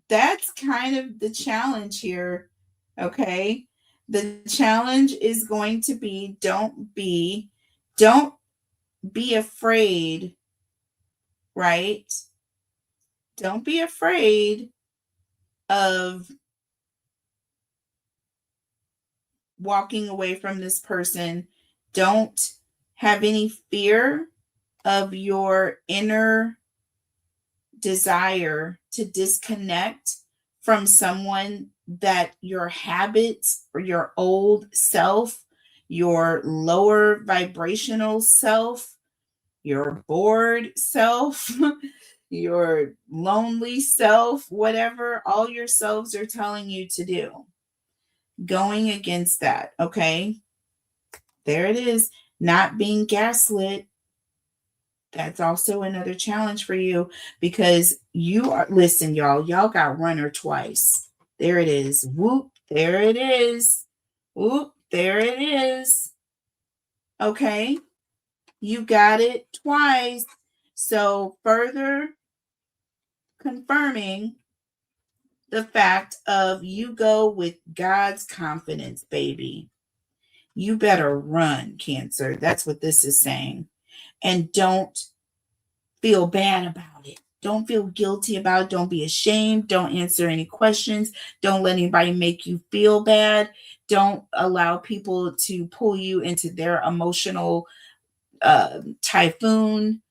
That's kind of the challenge here, okay? The challenge is going to be don't be afraid, right? Don't be afraid of walking away from this person. Don't have any fear of your inner desire to disconnect from someone that your habits or your old self, your lower vibrational self, your bored self, your lonely self, whatever all your selves are telling you to do. Going against that, okay? There it is. Not being gaslit. That's also another challenge for you because you are, listen, y'all got runner twice. There it is. Whoop, there it is. Whoop, there it is. Okay, you got it twice. So further confirming the fact of you go with God's confidence, baby. You better run, Cancer. That's what this is saying. And don't feel bad about it. Don't feel guilty about it. Don't be ashamed. Don't answer any questions. Don't let anybody make you feel bad. Don't allow people to pull you into their emotional typhoon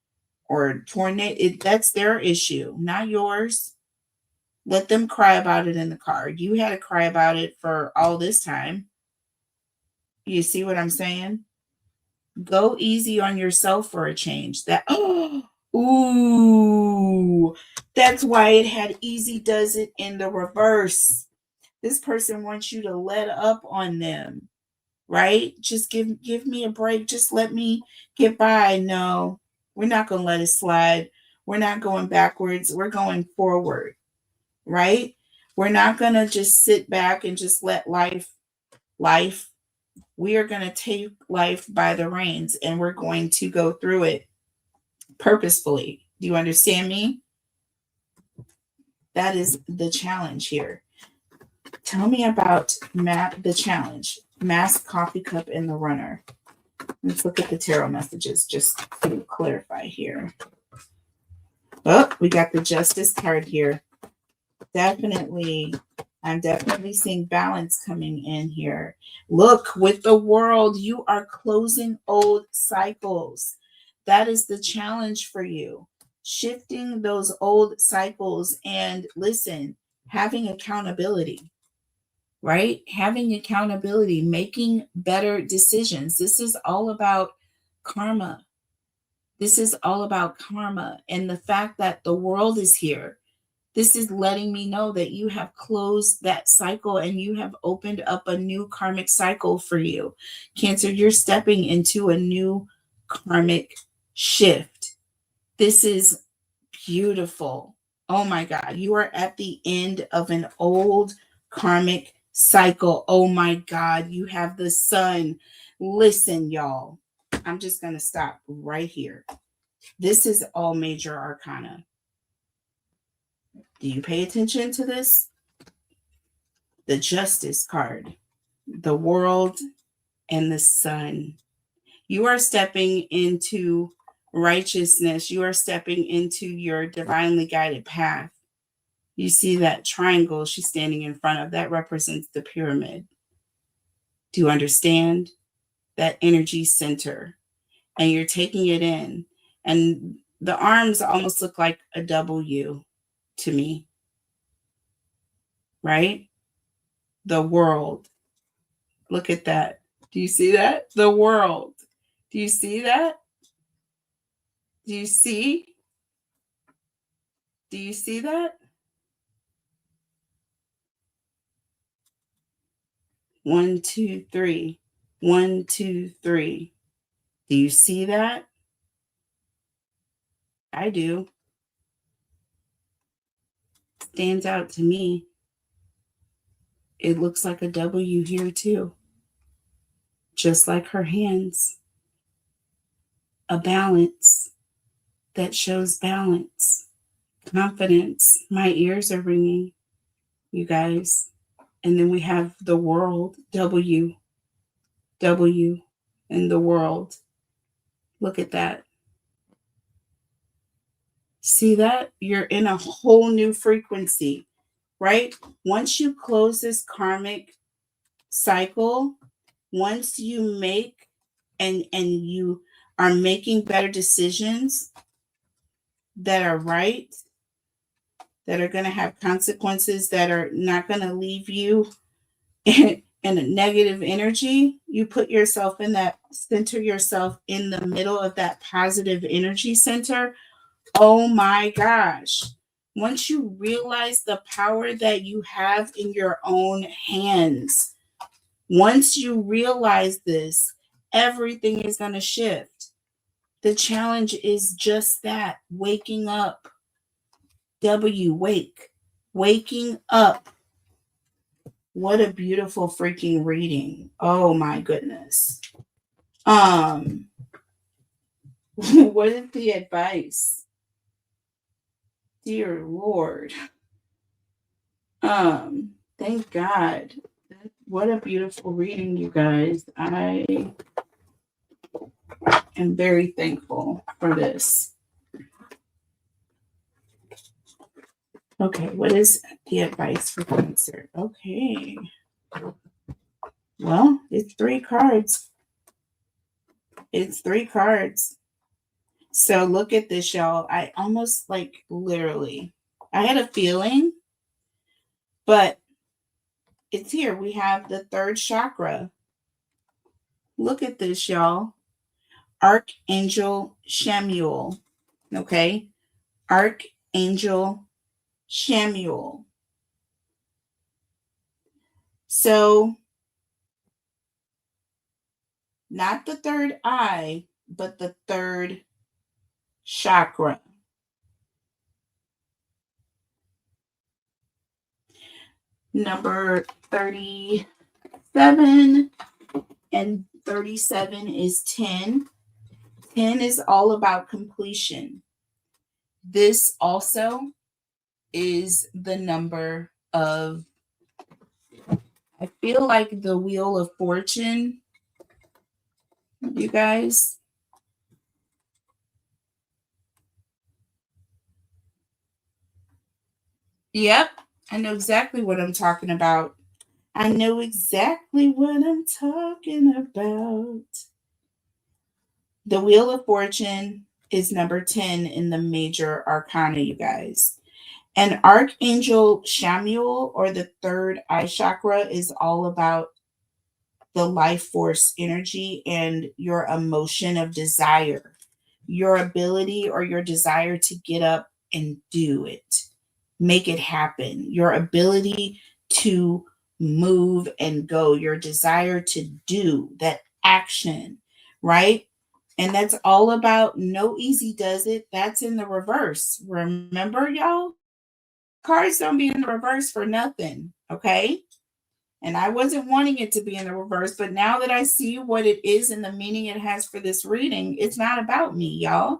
or tornado. That's their issue, not yours. Let them cry about it in the car. You had to cry about it for all this time. You see what I'm saying? Go easy on yourself for a change. Ooh, that's why it had easy does it in the reverse. This person wants you to let up on them, right? Just give me a break. Just let me get by. No, we're not going to let it slide. We're not going backwards. We're going forward, right? We're not going to just sit back and just let life. We are going to take life by the reins and we're going to go through it purposefully. Do you understand me? That is the challenge here. Tell me about the challenge. Mask, coffee cup, and the runner. Let's look at the tarot messages just to clarify here. Oh, we got the justice card here. I'm definitely seeing balance coming in here. Look, with the world, you are closing old cycles. That is the challenge for you. Shifting those old cycles and listen, having accountability, right? Having accountability, making better decisions. This is all about karma. This is all about karma and the fact that the world is here. This is letting me know that you have closed that cycle and you have opened up a new karmic cycle for you. Cancer, you're stepping into a new karmic shift. This is beautiful. Oh my God. You are at the end of an old karmic cycle. Oh my God. You have the sun. Listen, y'all. I'm just going to stop right here. This is all major arcana. Do you pay attention to this? The justice card, the world, and the sun. You are stepping into righteousness. You are stepping into your divinely guided path. You see that triangle she's standing in front of? That represents the pyramid. Do you understand? That energy center. And you're taking it in. And the arms almost look like a W to me. Right? The world. Look at that. Do you see that? The world. Do you see that? Do you see? Do you see that? 1, 2, 3. 1, 2, 3. Do you see that? I do. Stands out to me. It looks like a W here too. Just like her hands. A balance that shows balance. Confidence. My ears are ringing, you guys. And then we have the world, W, W, and the world. Look at that. See that? You're in a whole new frequency, right? Once you close this karmic cycle, once you make and you are making better decisions that are right, that are going to have consequences, that are not going to leave you in a negative energy, you put yourself in that, center yourself in the middle of that positive energy center. Oh my gosh. Once you realize the power that you have in your own hands, once you realize this, everything is going to shift. The challenge is just that, waking up. W, wake. Waking up. What a beautiful freaking reading. Oh my goodness. What is the advice? Dear Lord. Thank God. What a beautiful reading, you guys. I am very thankful for this. Okay, what is the advice for Cancer? Okay. Well, it's 3 cards. It's 3 cards. So look at this, y'all. I almost like literally, I had a feeling, but it's here. We have the 3rd chakra. Look at this, y'all. Archangel Shamuel. Okay. Archangel Shamuel. So, not the 3rd eye, but the 3rd chakra. Number 37 and 37 is 10. 10 is all about completion. This also is the number of, I feel like the Wheel of Fortune, you guys. Yep, I know exactly what I'm talking about. I know exactly what I'm talking about. The Wheel of Fortune is number 10 in the major arcana, you guys. And Archangel Shamuel, or the 3rd eye chakra, is all about the life force energy and your emotion of desire, your ability or your desire to get up and do it, make it happen, your ability to move and go, your desire to do that action, right? And that's all about no easy does it. That's in the reverse. Remember, y'all? Cards don't be in the reverse for nothing, okay? And I wasn't wanting it to be in the reverse, but now that I see what it is and the meaning it has for this reading, it's not about me, y'all.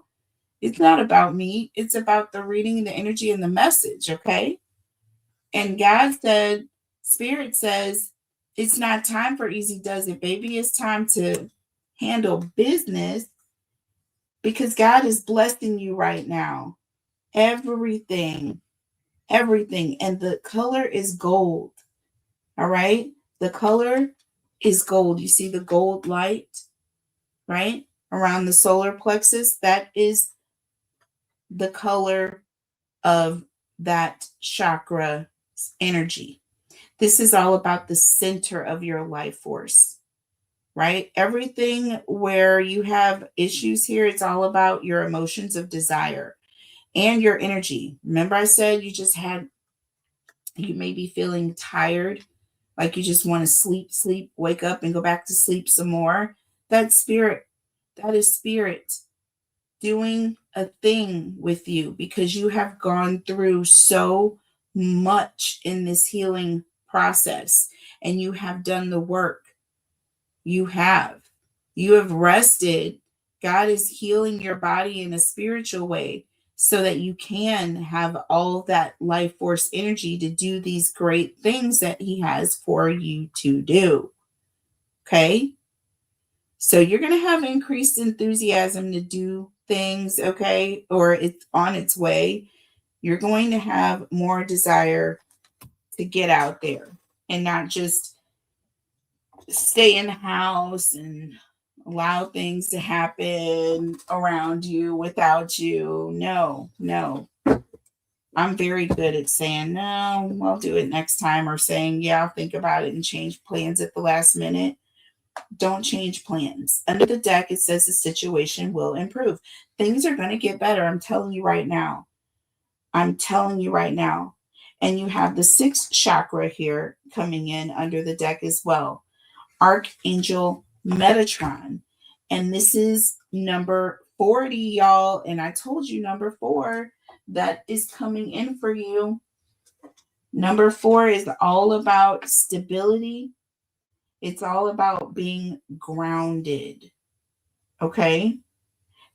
It's not about me. It's about the reading, the energy, and the message, okay? And God said, Spirit says, it's not time for easy does it, baby. It's time to handle business because God is blessing you right now. Everything. And the color is gold. All right. The color is gold. You see the gold light, right? Around the solar plexus. That is the color of that chakra energy. This is all about the center of your life force, right? Everything where you have issues here, it's all about your emotions of desire and your energy. Remember I said you may be feeling tired, like you just want to sleep, wake up and go back to sleep some more. That's spirit. That is spirit doing a thing with you because you have gone through so much in this healing process and you have done the work. You have. You have rested. God is healing your body in a spiritual way so that you can have all that life force energy to do these great things that He has for you to do. Okay? So you're going to have increased enthusiasm to do things, okay? Or it's on its way. You're going to have more desire to get out there and not just stay in the house and allow things to happen around you without you. No, no. I'm very good at saying, no, I'll do it next time, or saying, yeah, I'll think about it and change plans at the last minute. Don't change plans. Under the deck, it says the situation will improve. Things are going to get better. I'm telling you right now. I'm telling you right now. And you have the sixth chakra here coming in under the deck as well. Archangel Metatron. And this is number 40, y'all. And I told you number 4 that is coming in for you. Number 4 is all about stability. It's all about being grounded. Okay?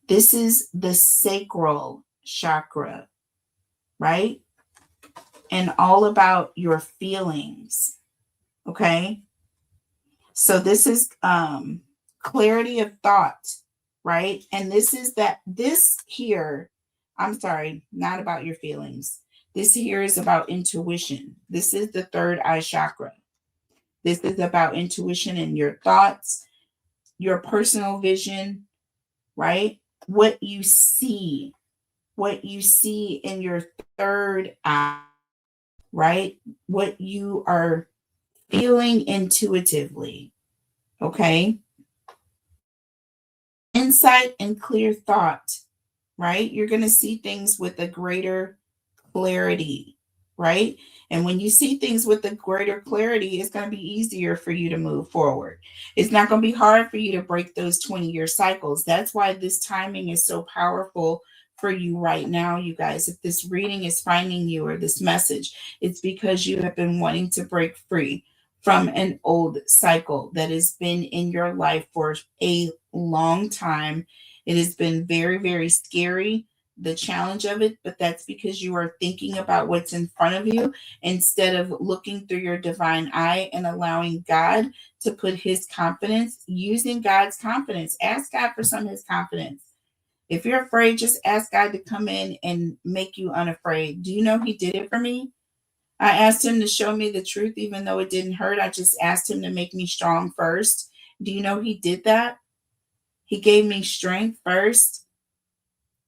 This is the sacral chakra, right? And all about your feelings. Okay? So this is clarity of thought, right? And this here, I'm sorry, not about your feelings. This here is about intuition. This is the third eye chakra. This is about intuition and your thoughts, your personal vision, right? What you see in your third eye, right? What you are feeling intuitively, okay? Insight and clear thought, right? You're going to see things with a greater clarity, right? And when you see things with a greater clarity, it's going to be easier for you to move forward. It's not going to be hard for you to break those 20-year cycles. That's why this timing is so powerful for you right now, you guys. If this reading is finding you, or this message, it's because you have been wanting to break free from an old cycle that has been in your life for a long time. It has been very, very scary, the challenge of it, but that's because you are thinking about what's in front of you instead of looking through your divine eye and allowing God to put His confidence, using God's confidence. Ask God for some of His confidence. If you're afraid, just ask God to come in and make you unafraid. Do you know He did it for me? I asked Him to show me the truth, even though it didn't hurt. I just asked Him to make me strong first. Do you know He did that? He gave me strength first.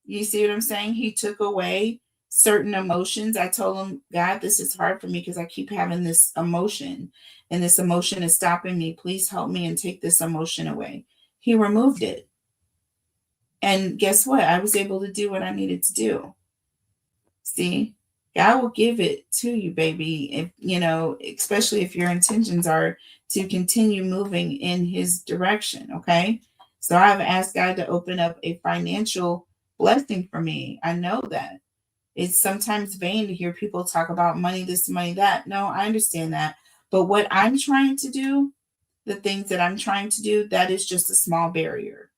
You see what I'm saying? He took away certain emotions. I told Him, God, this is hard for me because I keep having this emotion, and this emotion is stopping me. Please help me and take this emotion away. He removed it. And guess what? I was able to do what I needed to do. See? God will give it to you, baby. If especially if your intentions are to continue moving in His direction. Okay. So I've asked God to open up a financial blessing for me. I know that it's sometimes vain to hear people talk about money, this, money, that. No, I understand that. But what I'm trying to do, the things that I'm trying to do, that is just a small barrier,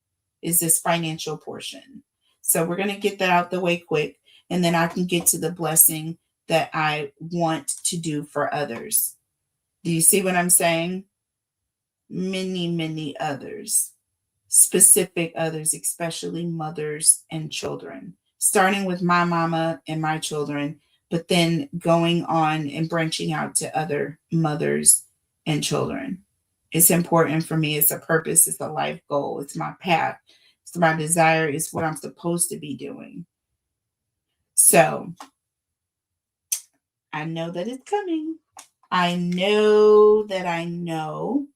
is this financial portion. So we're going to get that out the way quick. And then I can get to the blessing that I want to do for others. Do you see what I'm saying? Many, many others, specific others, especially mothers and children, starting with my mama and my children, but then going on and branching out to other mothers and children. It's important for me. It's a purpose. It's a life goal. It's my path. It's my desire. It's what I'm supposed to be doing. So I know that it's coming. I know that I know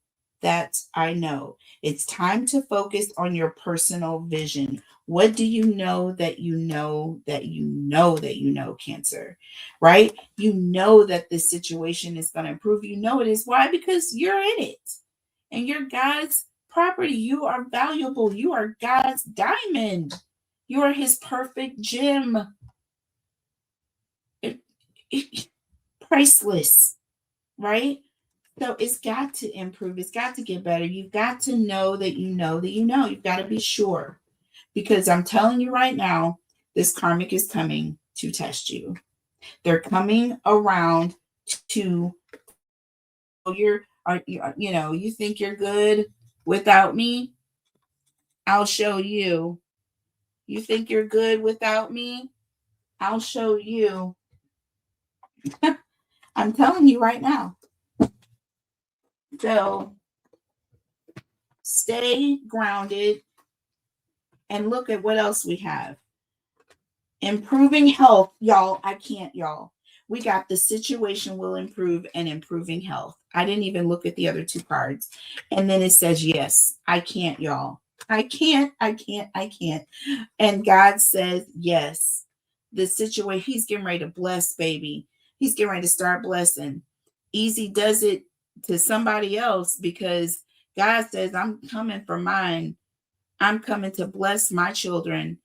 that I know. It's time to focus on your personal vision. What do you know that you know that you know that you know, Cancer, right? You know that this situation is going to improve. You know it is. Why? Because you're in it and you're God's property. You are valuable. You are God's diamond. You are his perfect gem. Priceless, right? So it's got to improve. It's got to get better. You've got to know that you know that you know. You've got to be sure. Because I'm telling you right now, this karmic is coming to test you. They're coming around to you think you're good without me? I'll show you. You think you're good without me? I'll show you. I'm telling you right now. So stay grounded and look at what else we have. Improving health, y'all. I can't, y'all. We got the situation will improve and improving health. I didn't even look at the other two cards. And then it says, yes, I can't, y'all. I can't. And God says, yes, the situation, he's getting ready to bless, baby. He's getting ready to start blessing. Easy does it to somebody else because God says, I'm coming for mine. I'm coming to bless my children.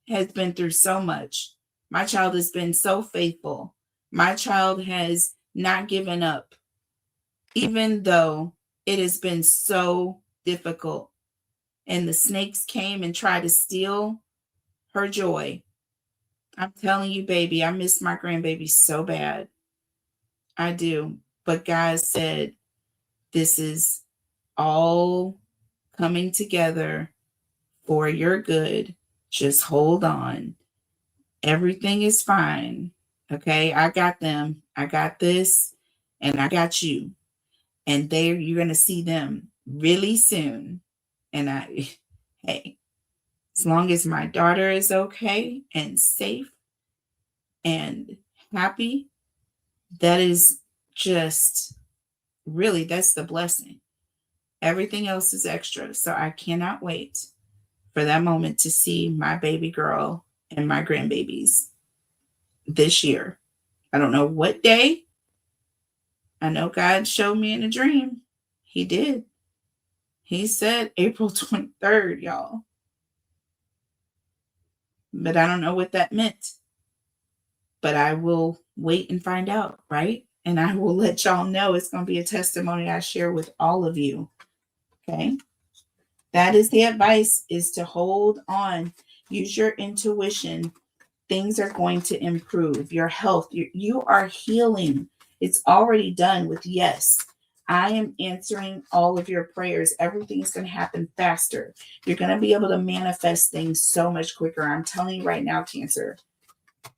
Has been through so much. My child has been so faithful. My child has not given up, even though it has been so difficult. And the snakes came and tried to steal her joy. I'm telling you, baby, I miss my grandbaby so bad. I do. But God said, this is all coming together for your good. Just hold on. Everything is fine. Okay, I got them. I got this, and I got you. And you're gonna see them really soon. And hey, as long as my daughter is okay and safe and happy, that is just really that's the blessing. Everything else is extra. So I cannot wait for that moment to see my baby girl and my grandbabies this year. I don't know what day. I know God showed me in a dream. He did. He said April 23rd, y'all. But I don't know what that meant. But I will wait and find out, right? And I will let y'all know. It's going to be a testimony I share with all of you. Okay? That is the advice, is to hold on. Use your intuition. Things are going to improve. Your health, you are healing. It's already done with yes. I am answering all of your prayers. Everything is going to happen faster. You're going to be able to manifest things so much quicker. I'm telling you right now, Cancer.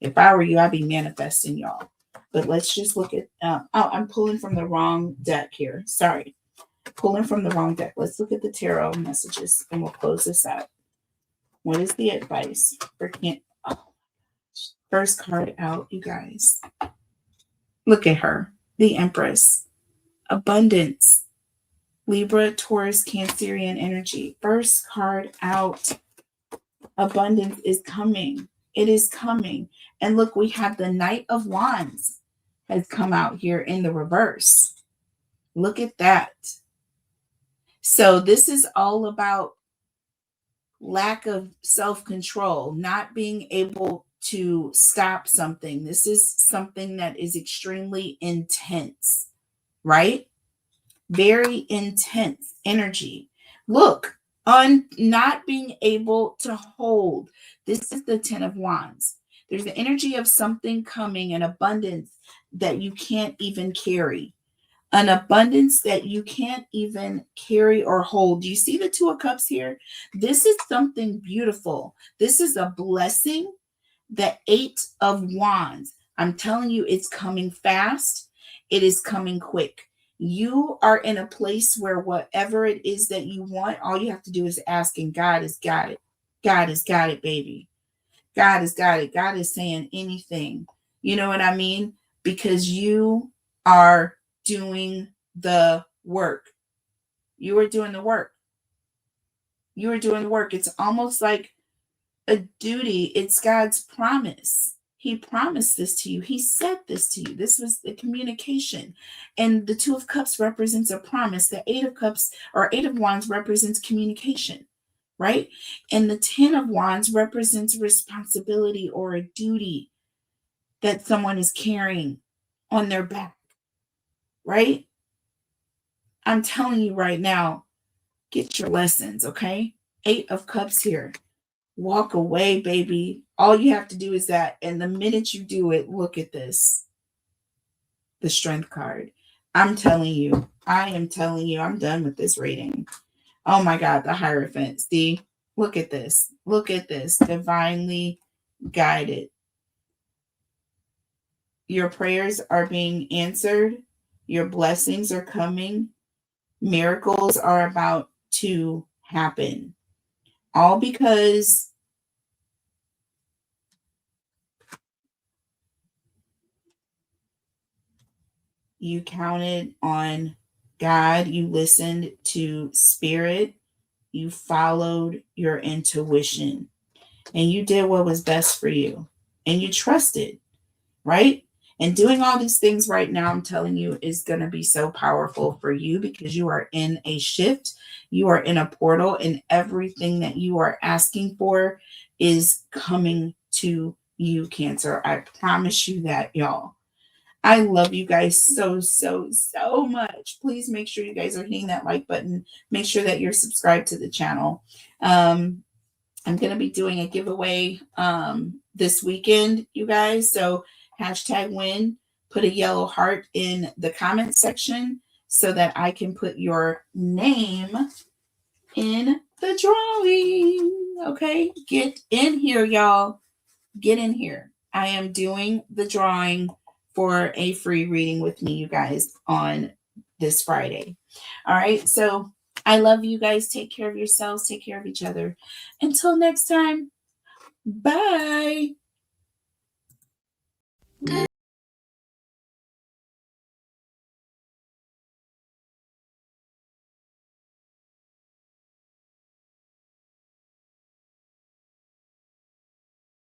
If I were you, I'd be manifesting, y'all. But let's just look at, I'm pulling from the wrong deck here. Sorry. Pulling from the wrong deck. Let's look at the tarot messages and we'll close this out. What is the advice for Cancer? First card out, you guys. Look at her. The Empress. Abundance. Libra, Taurus, Cancerian energy. First card out. Abundance is coming. It is coming. And look, we have the Knight of Wands has come out here in the reverse. Look at that. So this is all about lack of self-control, not being able to stop something. This is something that is extremely intense, right? Very intense energy. Look, on not being able to hold. This is the 10 of Wands. There's the energy of something coming, an abundance that you can't even carry. An abundance that you can't even carry or hold. Do you see the 2 of Cups here? This is something beautiful. This is a blessing. The 8 of Wands. I'm telling you, it's coming fast. It is coming quick. You are in a place where whatever it is that you want, all you have to do is ask, and God has got it. God has got it, baby. God has got it. God is saying anything. You know what I mean? Because you are doing the work. You are doing the work. You are doing the work. It's almost like a duty. It's God's promise. He promised this to you. He said this to you. This was the communication. And the 2 of Cups represents a promise. The 8 of Cups or 8 of Wands represents communication. right? And the 10 of Wands represents responsibility or a duty that someone is carrying on their back, right? I'm telling you right now, get your lessons, okay? 8 of Cups here. Walk away, baby. All you have to do is that. And the minute you do it, look at this, the Strength card. I'm telling you, I am telling you, I'm done with this reading. Oh my God, the Hierophant. See, look at this. Look at this. Divinely guided. Your prayers are being answered. Your blessings are coming. Miracles are about to happen. All because you counted on God, you listened to Spirit, you followed your intuition, and you did what was best for you, and you trusted, right? And doing all these things right now, I'm telling you, is going to be so powerful for you because you are in a shift, you are in a portal, and everything that you are asking for is coming to you, Cancer. I promise you that, y'all. I love you guys so, so, so much. Please make sure you guys are hitting that like button. Make sure that you're subscribed to the channel. I'm going to be doing a giveaway this weekend, you guys. So hashtag win, put a yellow heart in the comment section so that I can put your name in the drawing. Okay, get in here, y'all. Get in here. I am doing the drawing for a free reading with me, you guys, on this Friday. All right. So I love you guys. Take care of yourselves. Take care of each other. Until next time. Bye.